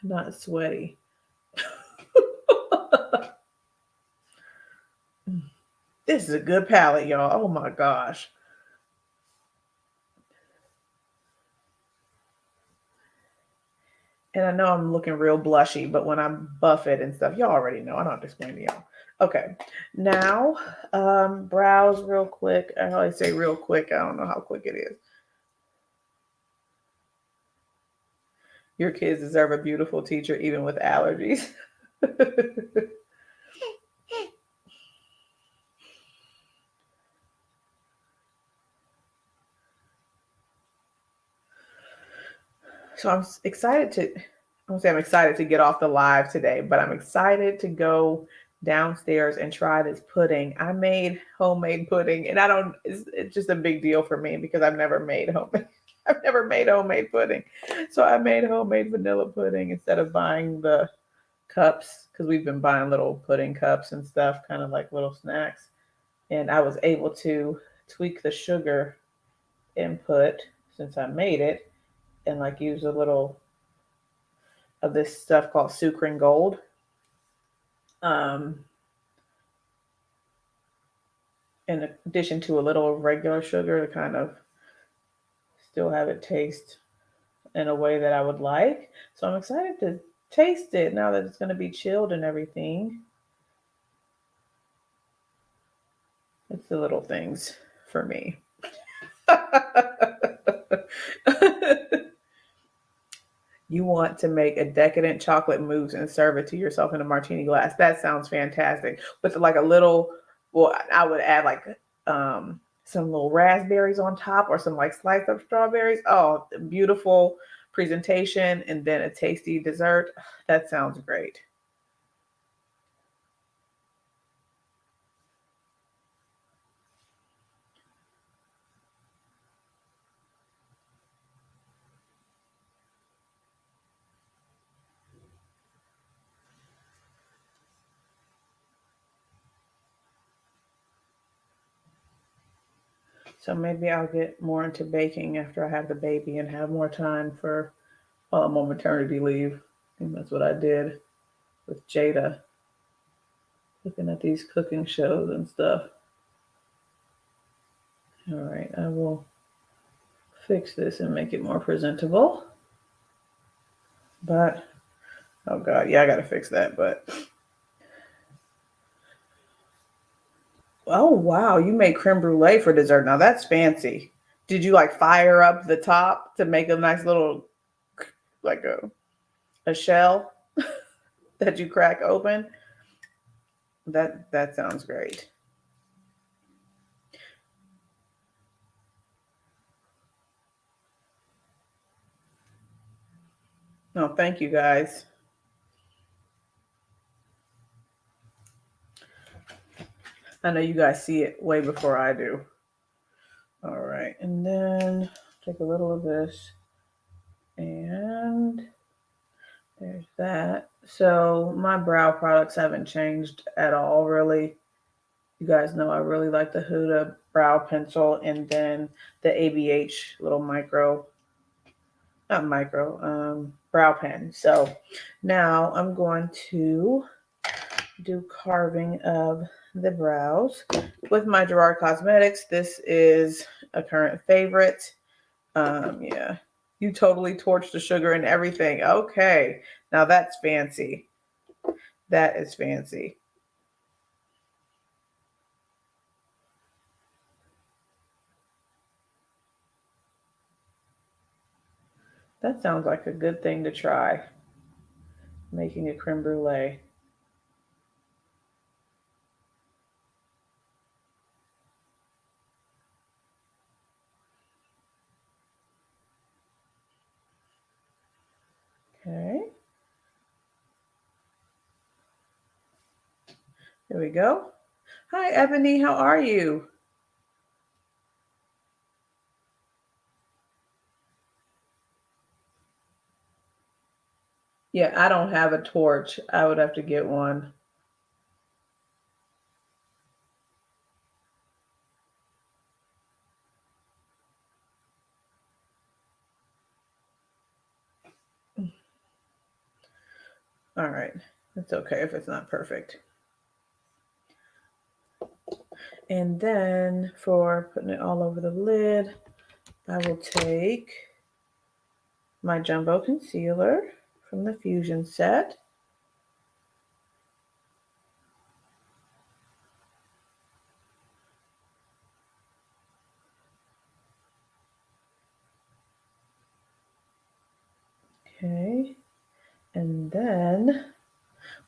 Not sweaty. This is a good palette, y'all. Oh my gosh. And I know I'm looking real blushy, but when I buff it and stuff, y'all already know. I don't have to explain to y'all. Okay, now brows real quick. I always say real quick. I don't know how quick it is. Your kids deserve a beautiful teacher, even with allergies. So I'm excited to. I don't say I'm excited to get off the live today, but I'm excited to go downstairs and try this pudding. I made homemade pudding, and I don't. It's just a big deal for me because I've never made homemade. I've never made homemade pudding, so I made homemade vanilla pudding instead of buying the cups because we've been buying little pudding cups and stuff, kind of like little snacks. And I was able to tweak the sugar input since I made it and like use a little of this stuff called sucrin gold. Um, in addition to a little regular sugar to kind of still have it taste in a way that I would like. So I'm excited to taste it now that it's going to be chilled and everything. It's the little things for me. You want to make a decadent chocolate mousse and serve it to yourself in a martini glass. That sounds fantastic. With like a little, well, I would add like some little raspberries on top or some like sliced up strawberries. Oh, beautiful presentation and then a tasty dessert. That sounds great. So maybe I'll get more into baking after I have the baby and have more time for while I'm on maternity leave. I think that's what I did with Jada, looking at these cooking shows and stuff. All right, I will fix this and make it more presentable. But, oh God, yeah, I gotta fix that. But, oh wow, you made creme brulee for dessert. Now that's fancy. Did you like fire up the top to make a nice little, like a shell that you crack open? That sounds great. No, thank you guys. I know you guys see it way before I do. All right, and then take a little of this, and there's that. So my brow products haven't changed at all, really. You guys know I really like the Huda brow pencil, and then the ABH little not micro, brow pen. So now I'm going to do carving of the brows with my Gerard Cosmetics. This is a current favorite. Yeah, you totally torched the sugar and everything. Okay, now that's fancy. That is fancy. That sounds like a good thing to try, making a creme brulee. Okay, there we go. Hi, Ebony, how are you? Yeah, I don't have a torch. I would have to get one. All right, it's okay if it's not perfect. And then for putting it all over the lid, I will take my jumbo concealer from the Fusion set. Okay, and then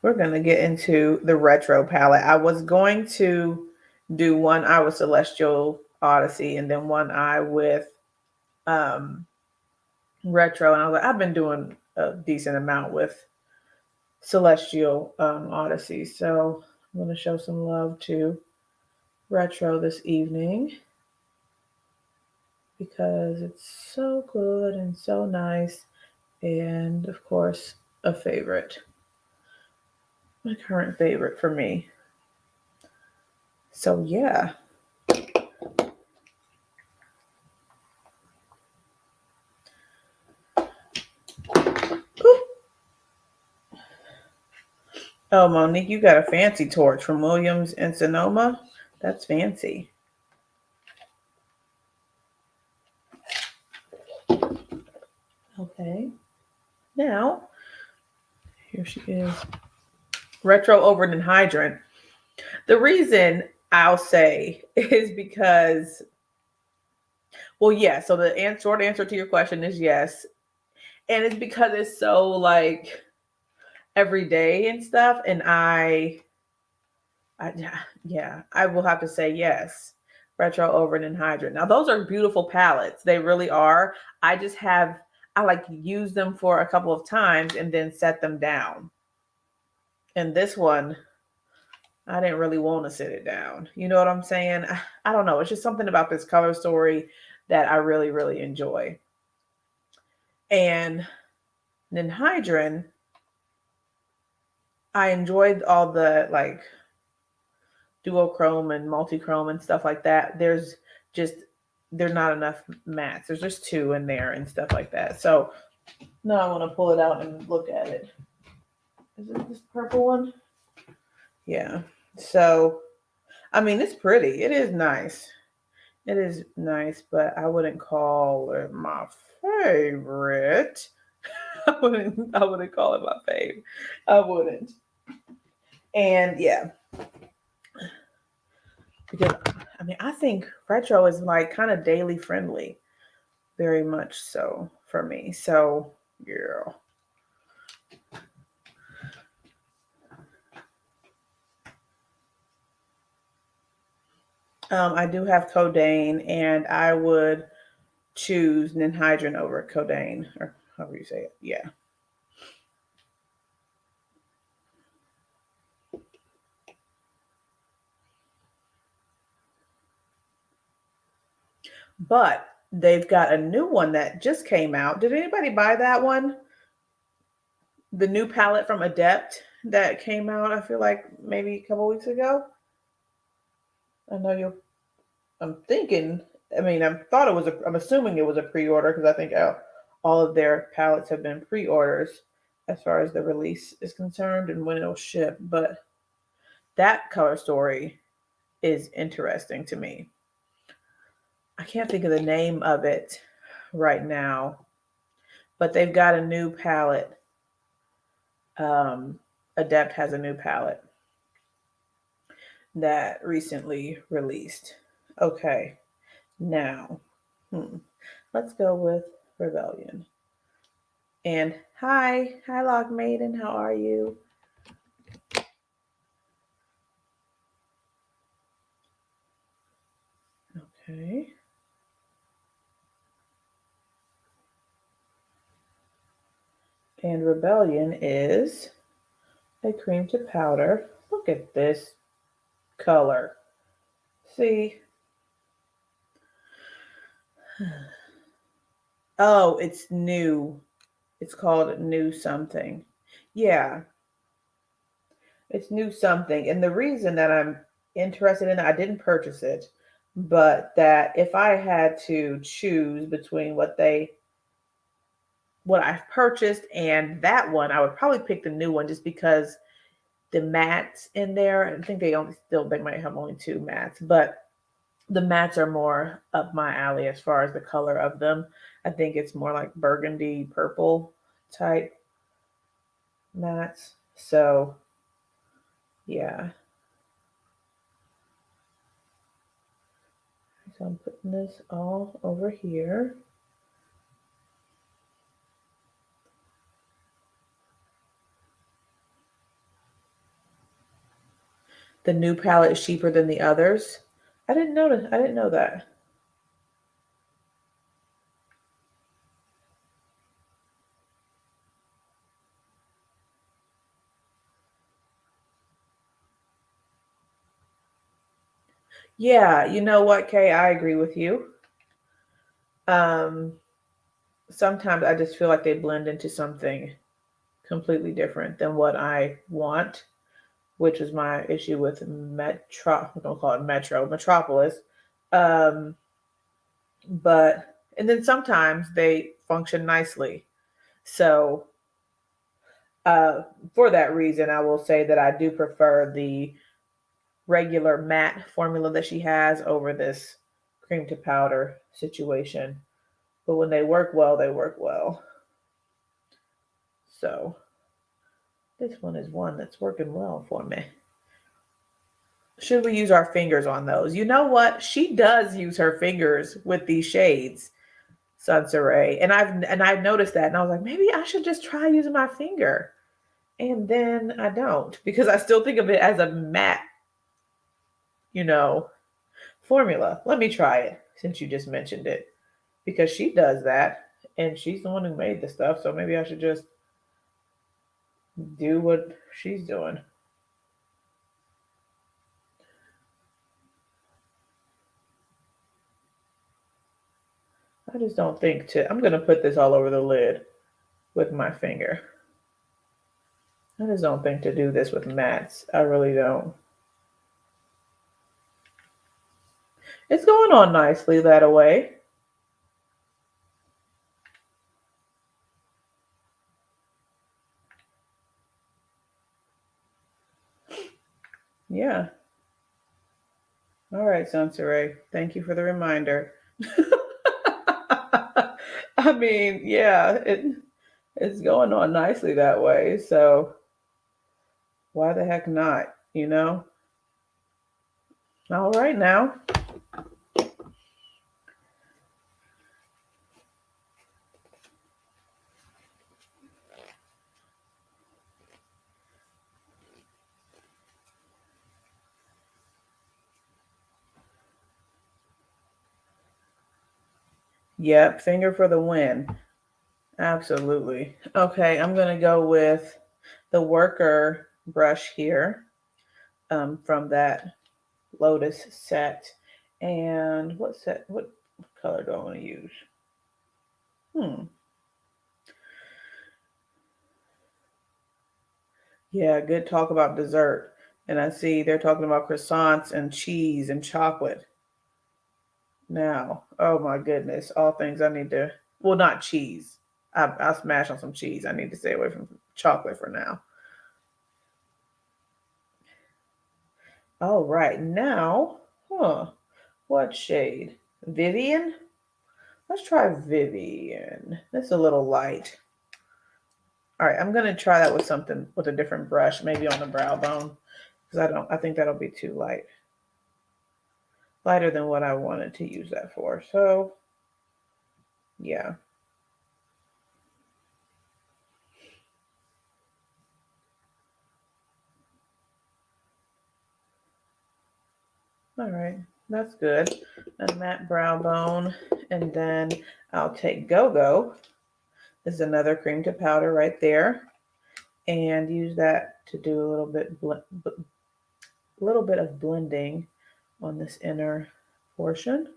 we're going to get into the retro palette. I was going to do one eye with Celestial Odyssey and then one eye with um, retro. And I was like, I've been doing a decent amount with Celestial Odyssey. So I'm going to show some love to retro this evening because it's so good and so nice. And of course, a favorite. My current favorite for me. So yeah. Ooh. Oh, Monique, you got a fancy torch from Williams and Sonoma. That's fancy. Okay. Now, here she is. Retro Overton Hydrant. The reason I'll say is because, well, yeah. So the short answer to your question is yes, and it's because it's so like everyday and stuff, and yeah, I will have to say yes. Retro Overton Hydrant. Now those are beautiful palettes. They really are. I just have I like use them for a couple of times and then set them down. And this one, I didn't really want to sit it down. You know what I'm saying? I don't know. It's just something about this color story that I really, really enjoy. And Ninhydrin, I enjoyed all the like duochrome and multichrome and stuff like that. There's not enough mattes. There's just two in there and stuff like that. So now I want to pull it out and look at it. Is it this purple one? Yeah. So, I mean, it's pretty. It is nice. It is nice, but I wouldn't call it my favorite. I wouldn't call it my fave. I wouldn't. And yeah, because I mean, I think retro is like kind of daily friendly, very much so for me. So yeah. I do have Codaine, and I would choose Ninhydrin over Codaine, or however you say it. Yeah. But they've got a new one that just came out. Did anybody buy that one? The new palette from Adept that came out, I feel like maybe a couple weeks ago. I know you. I'm thinking. I mean, I'm assuming it was a pre-order because I think all of their palettes have been pre-orders as far as the release is concerned and when it'll ship. But that color story is interesting to me. I can't think of the name of it right now, but they've got a new palette. Adept has a new palette that recently released. Okay, now, let's go with Rebellion. And hi, Lock Maiden, how are you? Okay. And Rebellion is a cream to powder. Look at this color. See? Oh, it's new. It's called New Something. Yeah, it's New Something. And the reason that I'm interested in it, I didn't purchase it, but that if I had to choose between what I've purchased and that one, I would probably pick the new one just because the mattes in there, I think they might have only two mattes, but the mattes are more up my alley as far as the color of them. I think it's more like burgundy purple type mattes. So yeah. So I'm putting this all over here. The new palette is cheaper than the others. I didn't know that. Yeah, you know what, Kay? I agree with you. Um, Sometimes I just feel like they blend into something completely different than what I want, which is my issue with I'm gonna call it Metropolis. Um, but and then sometimes they function nicely. So uh, for that reason, I will say that I do prefer the regular matte formula that she has over this cream to powder situation. But when they work well, they work well. So this one is one that's working well for me. Should we use our fingers on those? You know what? She does use her fingers with these shades, Sunsaray. And I've noticed that and I was like, maybe I should just try using my finger. And then I don't because I still think of it as a matte, you know, formula. Let me try it since you just mentioned it because she does that And she's the one who made the stuff, so maybe I should just do what she's doing. I just don't think I'm going to put this all over the lid with my finger. I just don't think to do this with mattes. I really don't. It's going on nicely that way. Yeah. All right, Sansaray. Thank you for the reminder. I mean, yeah, it's going on nicely that way. So why the heck not? You know? All right now. Yep, finger for the win. Absolutely. Okay, I'm going to go with the worker brush here from that Lotus set. And what color do I want to use? Yeah, good talk about dessert. And I see they're talking about croissants and cheese and chocolate. Now, oh my goodness, all things I need to, well, not cheese. I'll smash on some cheese. I need to stay away from chocolate for now. All right, now, what shade? Vivian? Let's try Vivian. That's a little light. All right, I'm gonna try that with something with a different brush, maybe on the brow bone, because I think that'll be too light. Lighter than what I wanted to use that for. So, yeah. All right, that's good. A matte brow bone, and then I'll take Go-Go. This is another cream to powder right there, and use that to do a little bit of blending on this inner portion.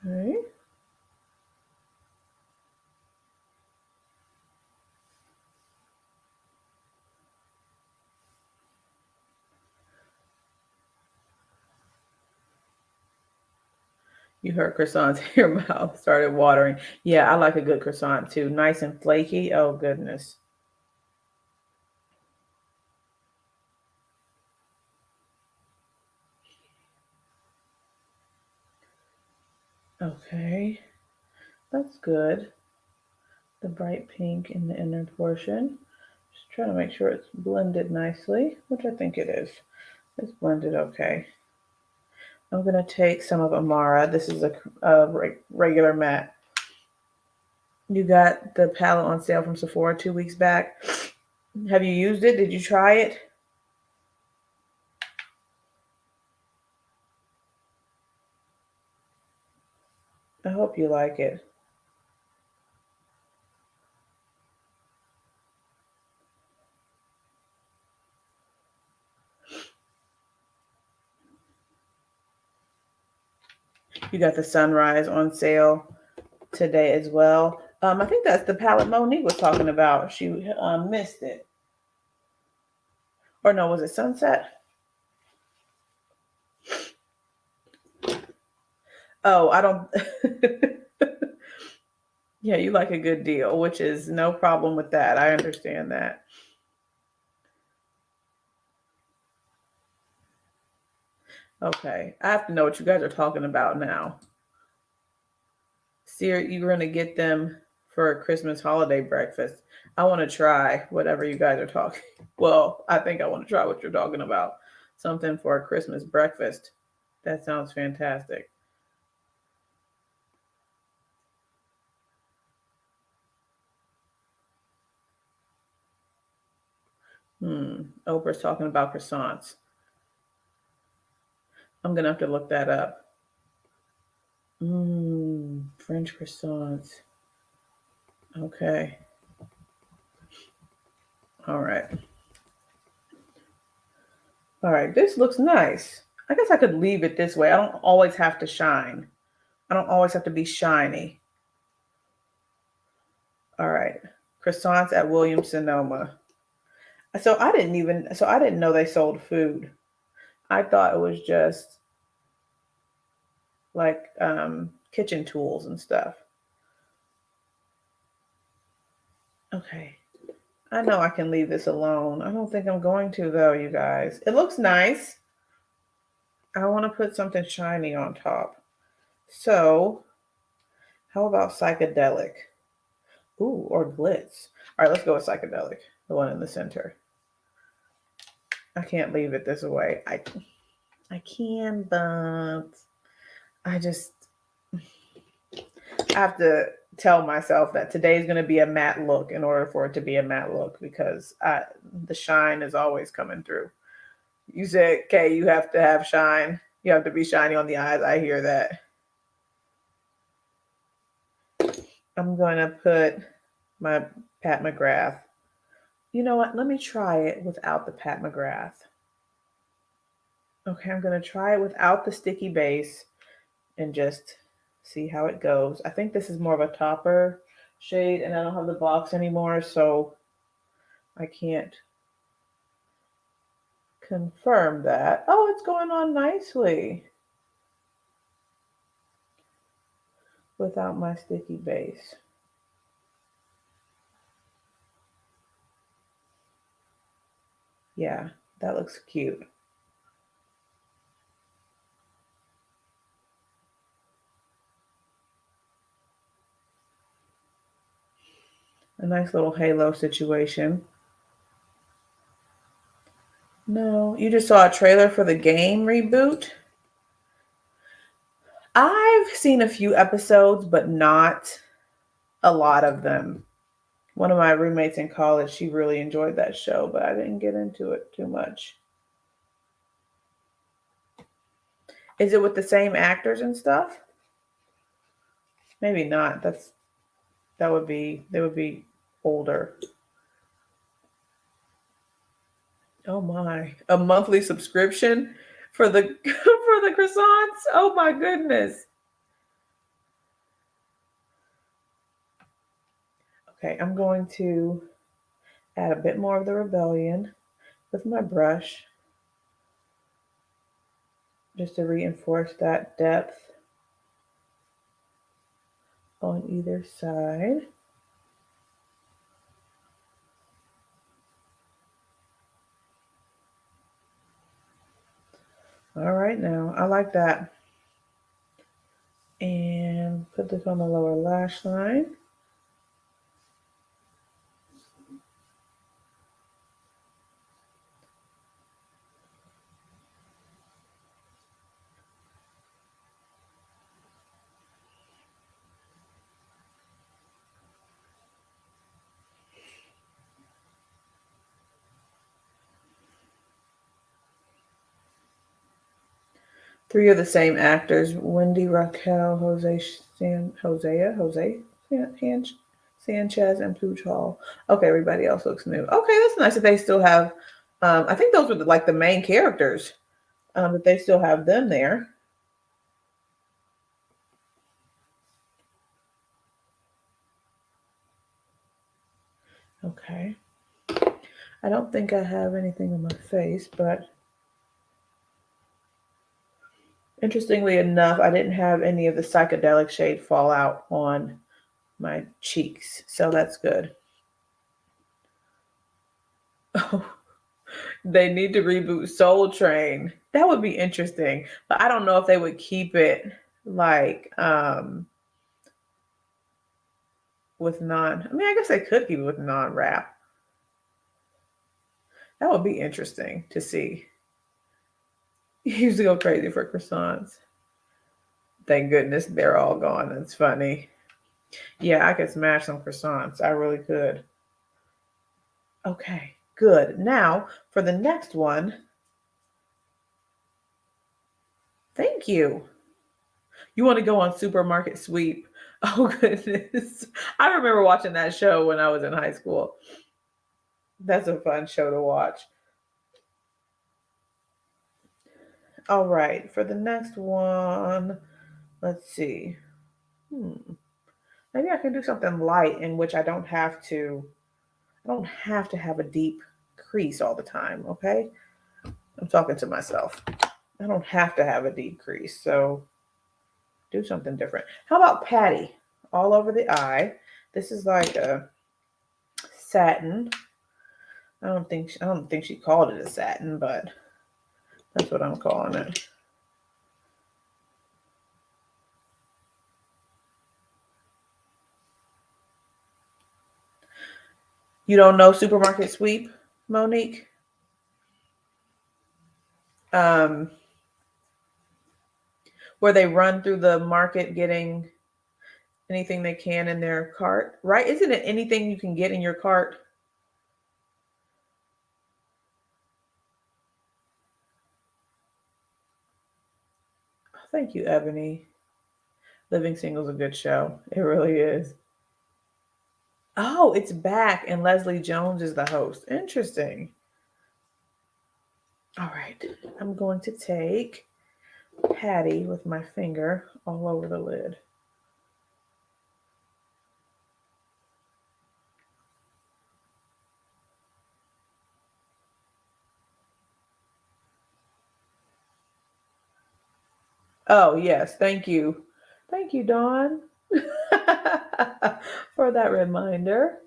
Okay. You heard croissants, your mouth started watering. Yeah, I like a good croissant too. Nice and flaky. Oh, goodness. Okay, that's good. The bright pink in the inner portion. Just trying to make sure it's blended nicely, which I think it is. It's blended okay. I'm going to take some of Amara. This is a regular matte. You got the palette on sale from Sephora 2 weeks back. Have you used it? Did you try it? I hope you like it. You got the Sunrise on sale today as well. I think that's the palette Monique was talking about. She missed it. Or no, was it Sunset? Oh, I don't. Yeah, you like a good deal, which is no problem with that. I understand that. Okay, I have to know what you guys are talking about now. See, you're going to get them for a Christmas holiday breakfast. I want to try whatever you guys are talking. Well, I think I want to try what you're talking about. Something for a Christmas breakfast. That sounds fantastic. Oprah's talking about croissants. I'm going to have to look that up. French croissants. Okay. All right. All right. This looks nice. I guess I could leave it this way. I don't always have to shine. I don't always have to be shiny. All right. Croissants at Williams Sonoma. So I didn't know they sold food. I thought it was just like kitchen tools and stuff. Okay. I know I can leave this alone. I don't think I'm going to though, you guys. It looks nice. I want to put something shiny on top. So, how about psychedelic? Ooh, or glitz. All right, let's go with psychedelic, the one in the center. I can't leave it this way. I can, but I have to tell myself that today's going to be a matte look in order for it to be a matte look because the shine is always coming through. You said, Kay, you have to have shine. You have to be shiny on the eyes. I hear that. I'm going to put my Pat McGrath. You know what? Let me try it without the Pat McGrath. Okay, I'm going to try it without the sticky base and just see how it goes. I think this is more of a topper shade and I don't have the box anymore, so I can't confirm that. Oh, it's going on nicely without my sticky base. Yeah, that looks cute. A nice little halo situation. No, you just saw a trailer for the game reboot? I've seen a few episodes, but not a lot of them. One of my roommates in college, she really enjoyed that show, but I didn't get into it too much. Is it with the same actors and stuff? Maybe not. They would be older. Oh my. A monthly subscription for the for the croissants? Oh my goodness. Okay, I'm going to add a bit more of the rebellion with my brush just to reinforce that depth on either side. All right, now I like that. And put this on the lower lash line. Three of the same actors: Wendy, Raquel, Sanchez, and Pooch. Okay, everybody else looks new. Okay, that's nice that they still have. I think those were like the main characters. That they still have them there. Okay. I don't think I have anything on my face, but interestingly enough, I didn't have any of the psychedelic shade fall out on my cheeks, so that's good. Oh, they need to reboot Soul Train. That would be interesting, but I don't know if they would keep it like with non. I mean, I guess they could keep it with non-wrap. That would be interesting to see. You used to go crazy for croissants. Thank goodness they're all gone. That's funny. Yeah, I could smash some croissants. I really could. Okay. Good. Now for the next one. Thank you. You want to go on Supermarket Sweep? Oh, goodness. I remember watching that show when I was in high school. That's a fun show to watch. All right. For the next one, let's see. Maybe I can do something light in which I don't have to have a deep crease all the time, okay? I'm talking to myself. I don't have to have a deep crease, so do something different. How about Patty all over the eye? This is like a satin. I don't think she called it a satin, but that's what I'm calling it. You don't know Supermarket Sweep, Monique? Um, where they run through the market getting anything they can in their cart, right? Isn't it anything you can get in your cart? Thank you, Ebony. Living Single's a good show. It really is. Oh, it's back, and Leslie Jones is the host. Interesting. All right. I'm going to take Patty with my finger all over the lid. Oh, yes. Thank you. Thank you, Dawn, for that reminder.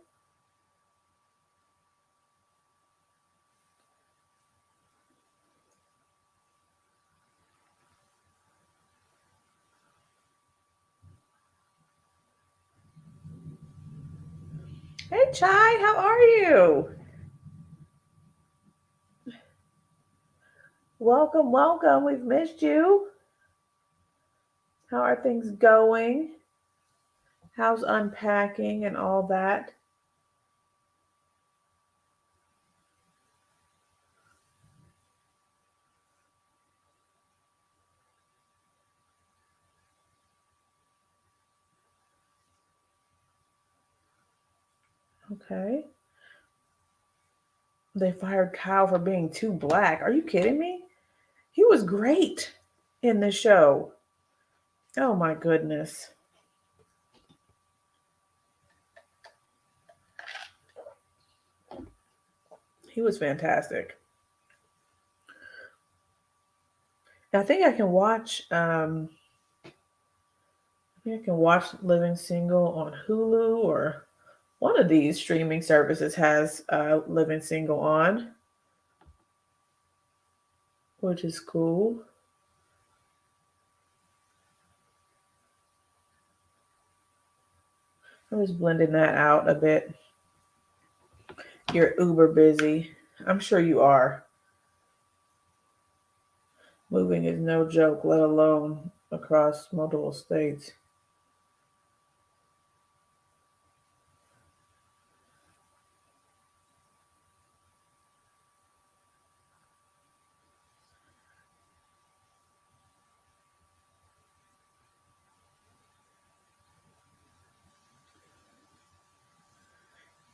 Hey, Chai, how are you? Welcome, welcome. We've missed you. How are things going? How's unpacking and all that? Okay. They fired Kyle for being too black. Are you kidding me? He was great in the show. Oh my goodness. He was fantastic. I think I can watch Living Single on Hulu, or one of these streaming services has Living Single on, which is cool. I'm just blending that out a bit. You're uber busy. I'm sure you are. Moving is no joke, let alone across multiple states.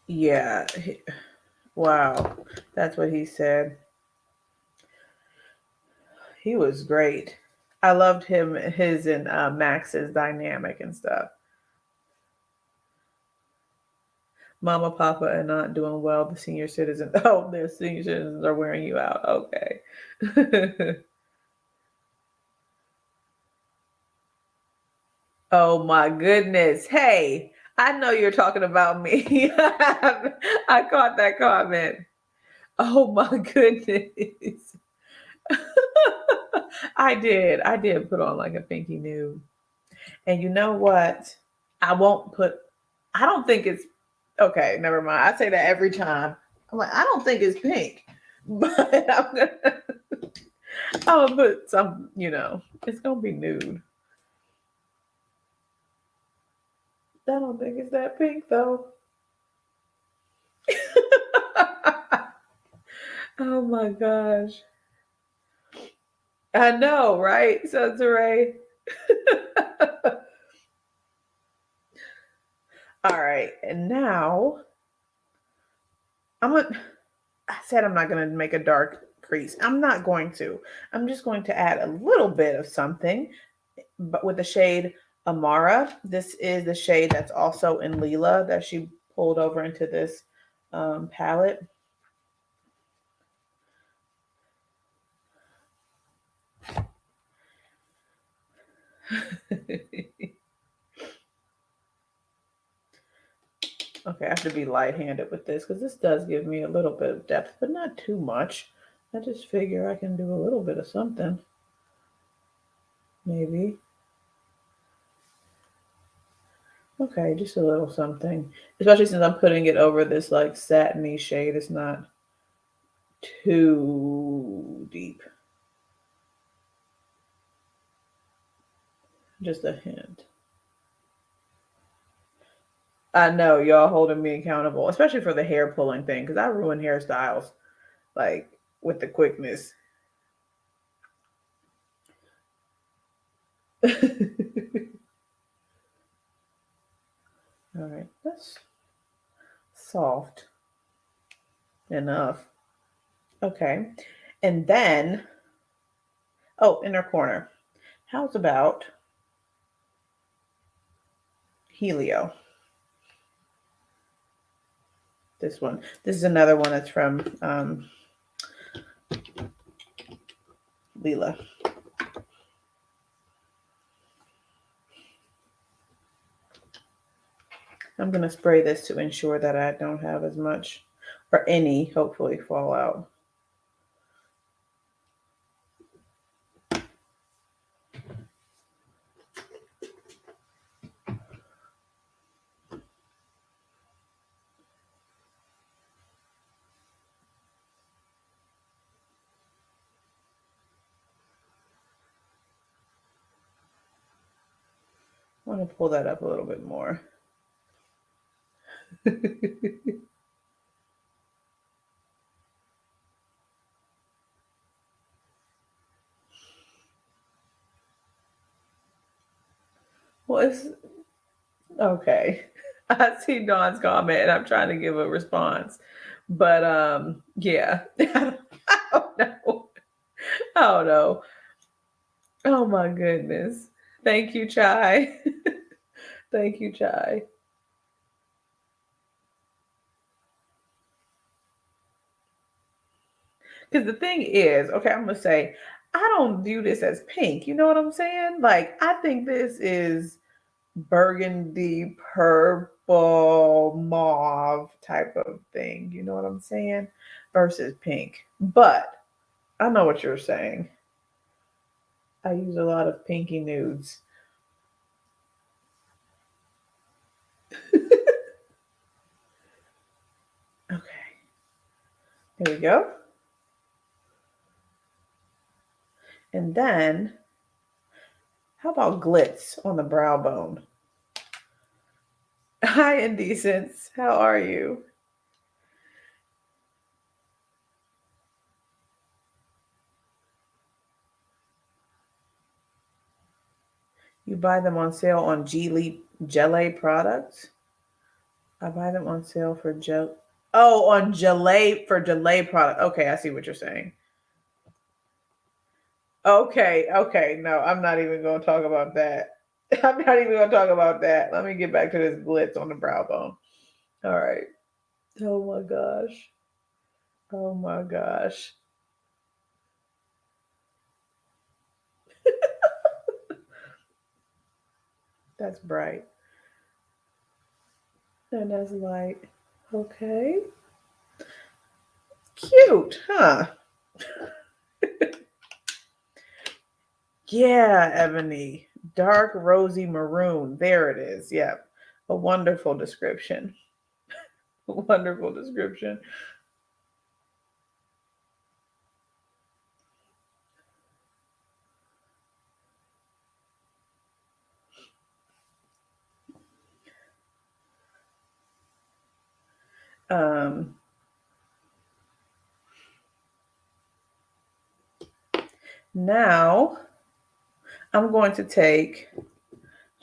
Yeah. Wow. That's what he said. He was great. I loved his and Max's dynamic and stuff. Mama, Papa, and not doing well. The senior citizens. Oh, the senior citizens are wearing you out. Okay. Oh my goodness. Hey, I know you're talking about me. I caught that comment. Oh my goodness. I did. I did put on like a pinky nude. And you know what? I won't put, I don't think it's, okay, never mind. I say that every time. I'm like, I don't think it's pink. But I'm gonna put some, it's gonna be nude. I don't think it's that pink though. Oh my gosh. I know, right? Sunsaray. All right. And now I'm gonna I said I'm not gonna make a dark crease. I'm not going to. I'm just going to add a little bit of something, but with the shade Amara. This is the shade that's also in Lila that she pulled over into this palette. Okay, I have to be light-handed with this because this does give me a little bit of depth, but not too much. I just figure I can do a little bit of something, maybe. Okay, just a little something. Especially since I'm putting it over this like satiny shade. It's not too deep. Just a hint. I know y'all holding me accountable, especially for the hair pulling thing, because I ruin hairstyles like with the quickness. All right, that's soft enough. Okay, and then oh, inner corner. How's about Helio? This one. This is another one that's from Lila. I'm going to spray this to ensure that I don't have as much or any, hopefully, fallout. I want to pull that up a little bit more. Well, it's okay. I see Dawn's comment and I'm trying to give a response. But yeah. I don't know. I don't know. Oh my goodness. Thank you, Chai. Thank you, Chai. Because the thing is, okay, I'm gonna say, I don't view this as pink. You know what I'm saying? Like, I think this is burgundy, purple, mauve type of thing. You know what I'm saying? Versus pink. But I know what you're saying. I use a lot of pinky nudes. Okay, there we go. And then, how about glitz on the brow bone? Hi, Indecents. How are you? You buy them on sale on Gelate products? I buy them on sale for gel. Oh, on Gelate for Gelate product. Okay, I see what you're saying. Okay, okay. No, I'm not even going to talk about that. I'm not even going to talk about that. Let me get back to this glitz on the brow bone. All right. Oh my gosh. Oh my gosh. That's bright. And that's light. Okay. Cute, huh? Yeah, ebony. Dark rosy maroon. There it is. Yep. A wonderful description. A wonderful description. Um, Now I'm going to take,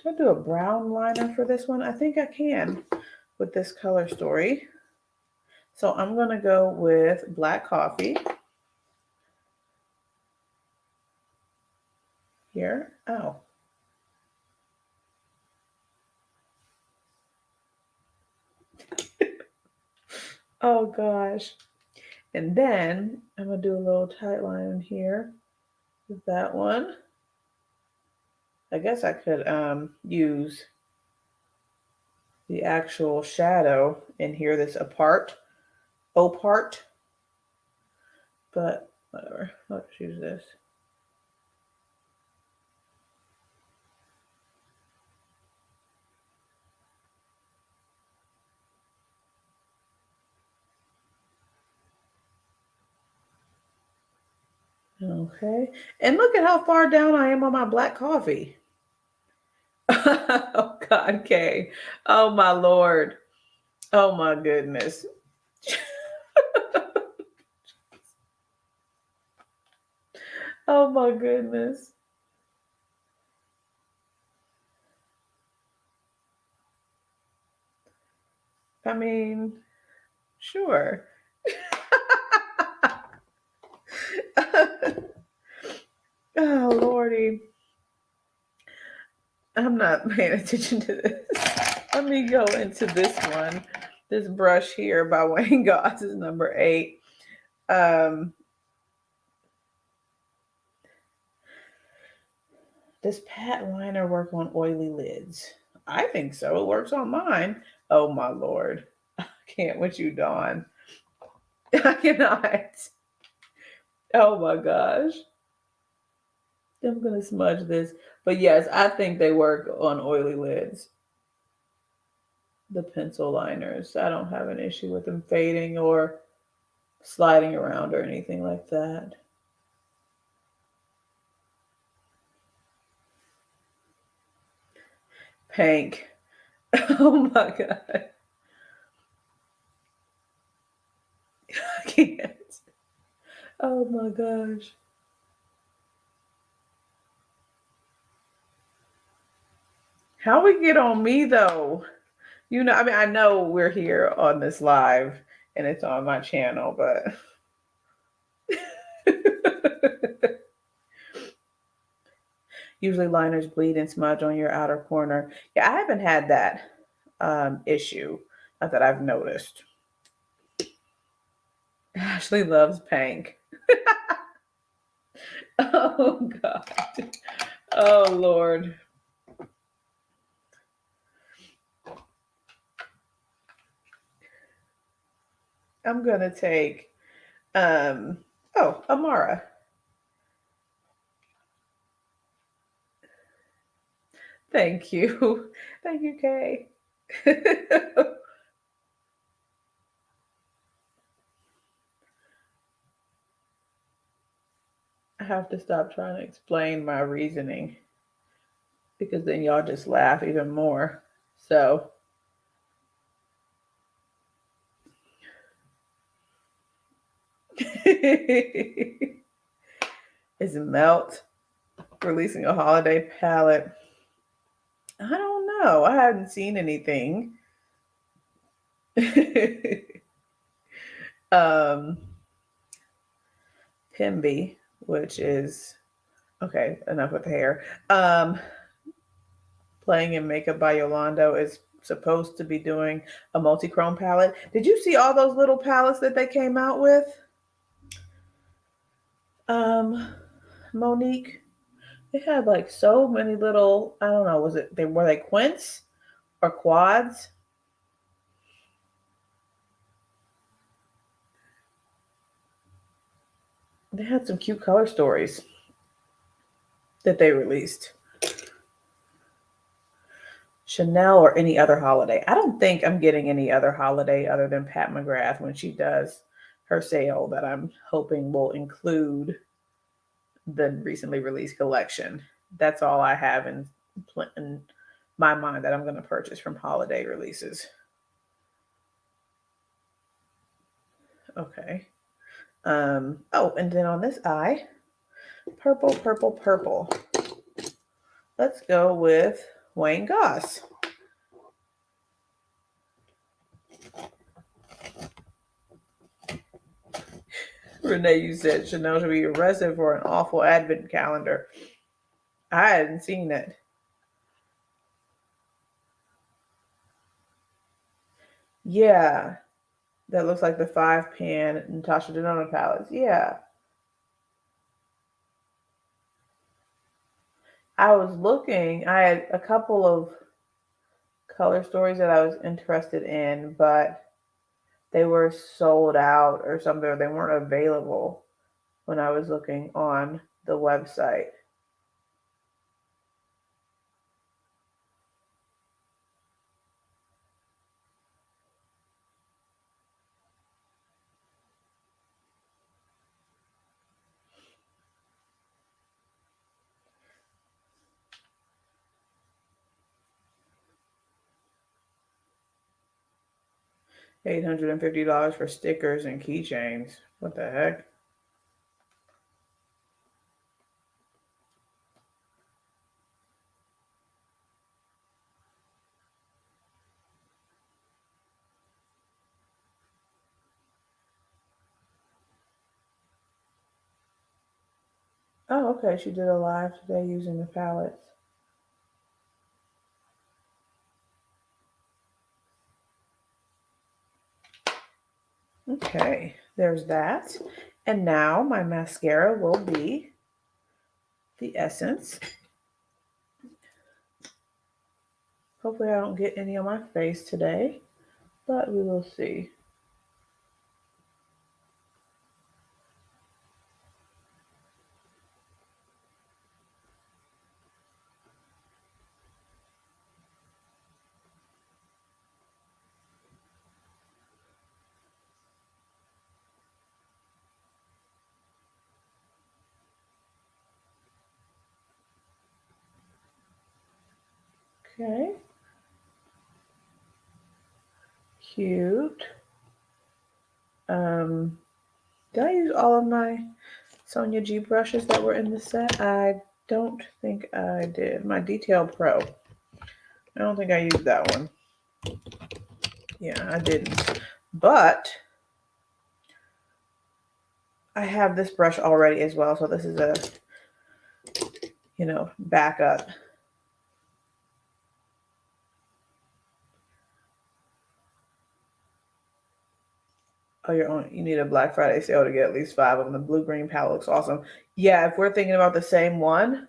should I do a brown liner for this one? I think I can with this color story. So I'm going to go with Black Coffee here. Oh. Oh gosh. And then I'm going to do a little tight line here with that one. I guess I could use the actual shadow in here, this opart, but whatever. Let's use this. Okay. And look at how far down I am on my black coffee. Oh God, Kay. Oh my Lord. Oh my goodness. Oh my goodness. I mean, sure. Oh Lordy. I'm not paying attention to this. Let me go into this one. This brush here by Wayne Goss is number 8. Does pat liner work on oily lids? I think so. It works on mine. Oh my Lord. I can't with you, Dawn. I cannot. Oh my gosh. I'm going to smudge this. But yes, I think they work on oily lids. The pencil liners. I don't have an issue with them fading or sliding around or anything like that. Pink. Oh my God. I can't. Oh my gosh. How we get on me though? You know, I mean, I know we're here on this live and it's on my channel, but usually liners bleed and smudge on your outer corner. Yeah, I haven't had that issue, not that I've noticed. Ashley loves pink. Oh God. Oh Lord. I'm gonna take Amara. Thank you. Thank you, Kay. I have to stop trying to explain my reasoning because then y'all just laugh even more. So is Melt releasing a holiday palette? I don't know. I haven't seen anything. um Pimby, which is okay, enough with the hair. Playing in Makeup by Yolando is supposed to be doing a multi-chrome palette. Did you see all those little palettes that they came out with? Monique, they had like so many little, I don't know, were they quints or quads? They had some cute color stories that they released. Chanel or any other holiday. I don't think I'm getting any other holiday other than Pat McGrath when she does her sale that I'm hoping will include the recently released collection. That's all I have in my mind that I'm going to purchase from holiday releases. Okay. Oh, and then on this eye, Purple, purple, purple. Let's go with Wayne Goss. Renee, you said Chanel should be arrested for an awful advent calendar. I hadn't seen it. Yeah, that looks like the 5-pan Natasha Denona palettes. Yeah. I was looking, I had a couple of color stories that I was interested in, but they were sold out or something, or they weren't available when I was looking on the website. $850 for stickers and keychains. What the heck? Oh, okay. She did a live today using the palettes. Okay, there's that. And now my mascara will be the Essence. Hopefully I don't get any on my face today, but we will see. Okay. Cute. Did I use all of my Sonia G brushes that were in the set? I don't think I did. My Detail Pro. I don't think I used that one. Yeah, I didn't. But I have this brush already as well, so this is a, backup. Oh, you need a Black Friday sale to get at least 5 of them. The blue-green palette looks awesome. Yeah, if we're thinking about the same one,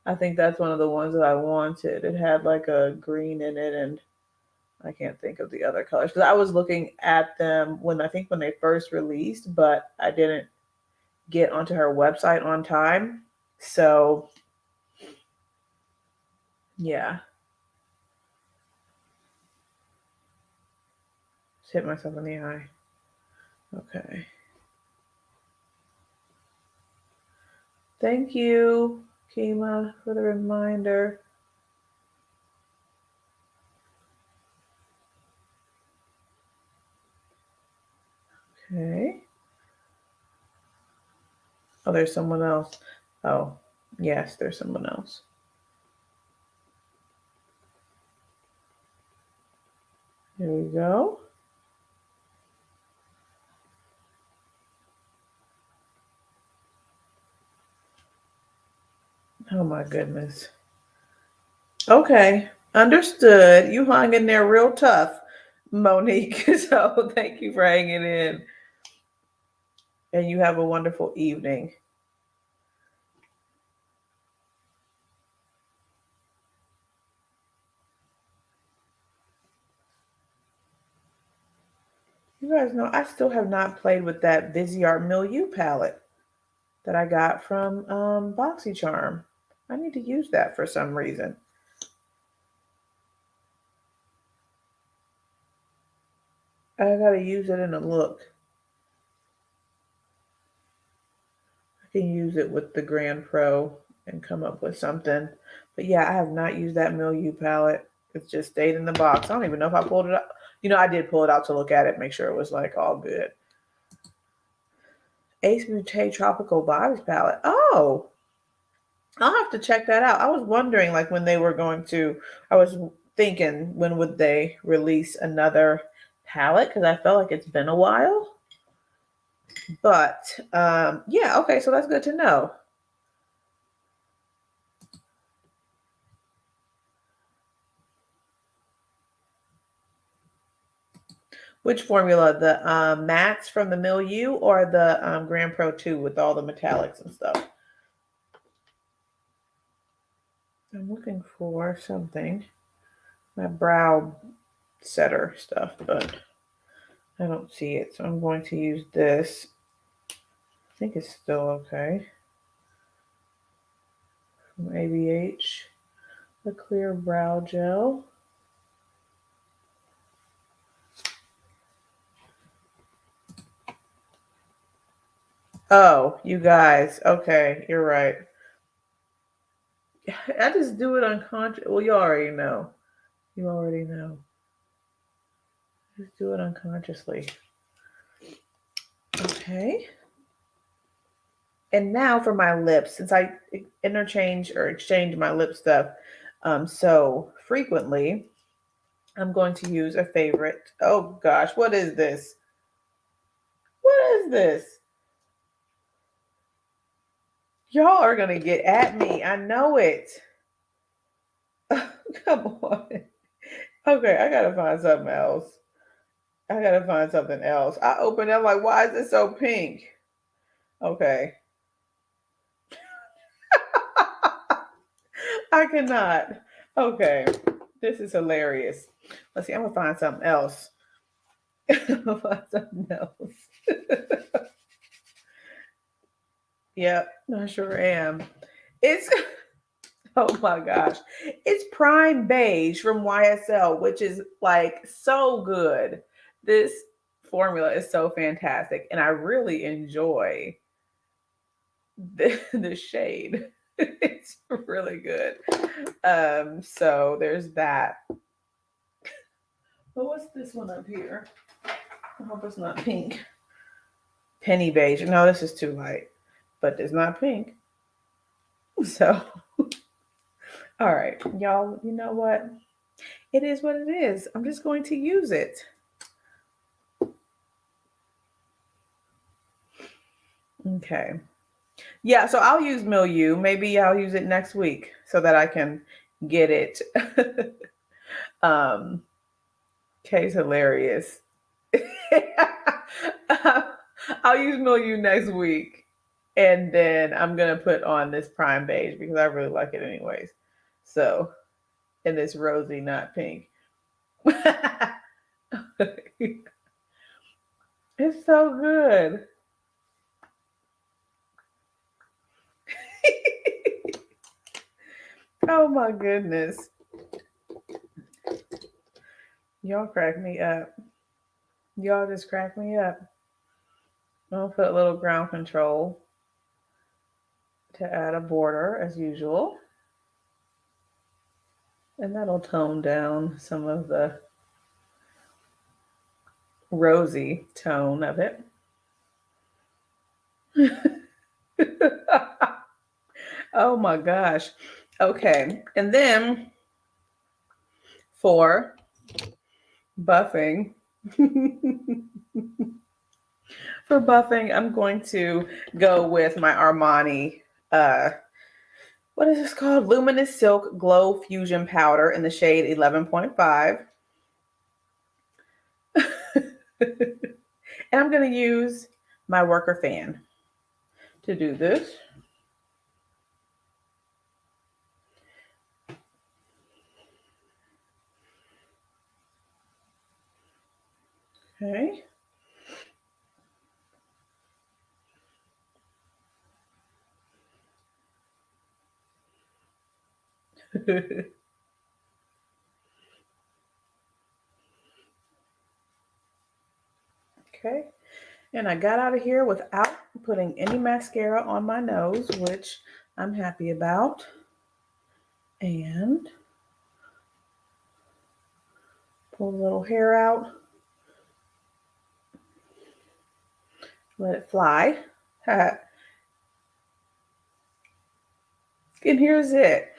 I think that's one of the ones that I wanted. It had like a green in it, and I can't think of the other colors. Because I was looking at them when they first released, but I didn't get onto her website on time. So, yeah. Just hit myself in the eye. Okay. Thank you, Kima, for the reminder. Okay. Oh, there's someone else. Oh, yes, there's someone else. Here we go. Oh my goodness. Okay, understood. You hung in there real tough, Monique. So thank you for hanging in. And you have a wonderful evening. You guys know I still have not played with that Viseart Milieu palette that I got from BoxyCharm. I need to use that for some reason. I gotta use it in a look. I can use it with the Grand Pro and come up with something. But yeah, I have not used that Milieu palette. It's just stayed in the box. I don't even know if I pulled it out. I did pull it out to look at it, make sure it was like all good. Ace Beauté Tropical Vibes palette. Oh, I'll have to check that out. I was wondering, like, when they were going to, I was thinking, when would they release another palette? Because I felt like it's been a while. But yeah, okay, so that's good to know. Which formula? The mattes from the Milieu or the Grand Pro 2 with all the metallics and stuff? I'm looking for something. My brow setter stuff, but I don't see it. So I'm going to use this. I think it's still okay. From ABH, the clear brow gel. Oh, you guys. Okay, you're right. I just do it unconscious. Well, you already know. You already know. Just do it unconsciously. Okay. And now for my lips, since I interchange or exchange my lip stuff so frequently, I'm going to use a favorite. Oh gosh, what is this? What is this? Y'all are going to get at me. I know it. Come on. Okay, I got to find something else. I got to find something else. I opened it, I'm like, why is it so pink? Okay. I cannot. Okay. This is hilarious. Let's see. I'm going to find something else. I'm going to find something else. Yep, I sure am. It's, oh my gosh. It's Prime Beige from YSL, which is like so good. This formula is so fantastic. And I really enjoy the shade. It's really good. So there's that. But what's this one up here? I hope it's not pink. Penny beige. No, this is too light, but it's not pink. So, all right, y'all, you know what? It is what it is. I'm just going to use it. Okay. Yeah, so I'll use Milieu. Maybe I'll use it next week so that I can get it. Kay's hilarious. I'll use Milieu next week. And then I'm going to put on this Prime Beige because I really like it anyways. So, and this rosy, not pink. It's so good. Oh my goodness. Y'all crack me up. Y'all just crack me up. I'll put a little ground control to add a border as usual. And that'll tone down some of the rosy tone of it. Oh my gosh. Okay. And then for buffing, for buffing, I'm going to go with my Armani, what is this called? Luminous Silk Glow Fusion Powder in the shade 11.5. And I'm going to use my worker fan to do this. Okay. Okay. And I got out of here without putting any mascara on my nose, which I'm happy about. And pull a little hair out. Let it fly. And here's it.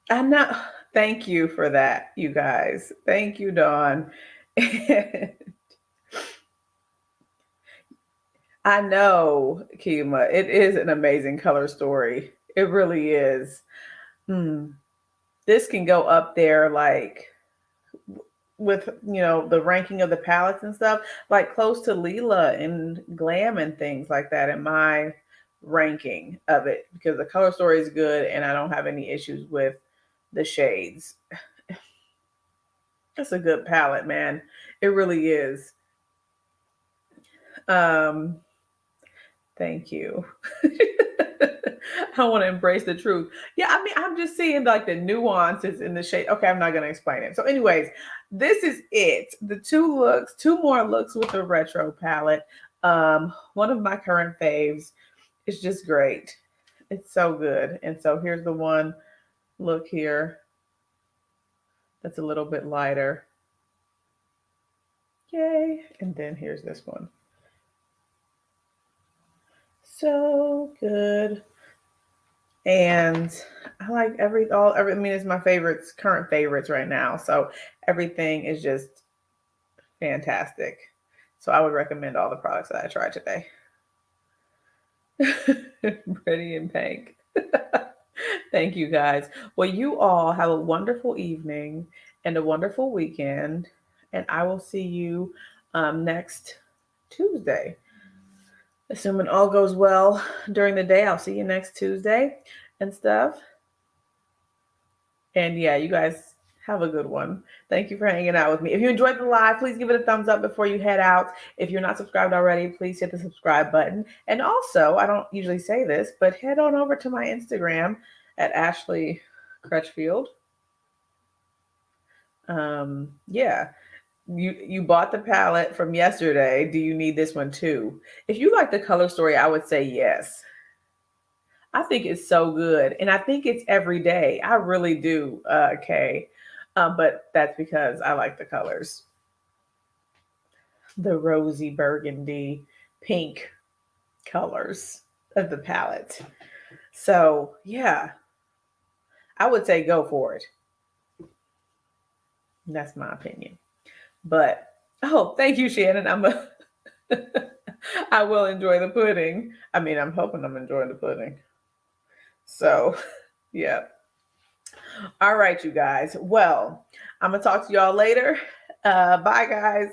I'm not, thank you for that, you guys. Thank you, Dawn. I know, Kima, it is an amazing color story. It really is. Hmm. This can go up there like with the ranking of the palettes and stuff, like close to Leela and Glam and things like that in my ranking of it because the color story is good and I don't have any issues with the shades. It's a good palette, man. It really is. Um, Thank you. I want to embrace the truth. Yeah, I mean, I'm just seeing like the nuances in the shade. Okay, I'm not going to explain it. So, anyways, this is it. The two more looks with the retro palette. One of my current faves. It's just great. It's so good. And so here's the one look here that's a little bit lighter. Yay. And then here's this one. So good. And I like I mean, it's my favorites, current favorites right now. So everything is just fantastic. So I would recommend all the products that I tried today. Pretty in pink. Thank you guys. Well, you all have a wonderful evening and a wonderful weekend. And I will see you next Tuesday. Assuming all goes well during the day, I'll see you next Tuesday and stuff. And yeah, you guys have a good one. Thank you for hanging out with me. If you enjoyed the live, please give it a thumbs up before you head out. If you're not subscribed already, please hit the subscribe button. And also, I don't usually say this, but head on over to my Instagram at Ashley Crutchfield. Yeah. You bought the palette from yesterday. Do you need this one too? If you like the color story, I would say yes. I think it's so good. And I think it's every day. I really do, Kay. But that's because I like the colors. The rosy burgundy pink colors of the palette. So, yeah, I would say go for it. That's my opinion. But, oh, thank you, Shannon. I will enjoy the pudding. I mean, I'm hoping I'm enjoying the pudding. So, yeah. All right, you guys. Well, I'm going to talk to y'all later. Bye, guys.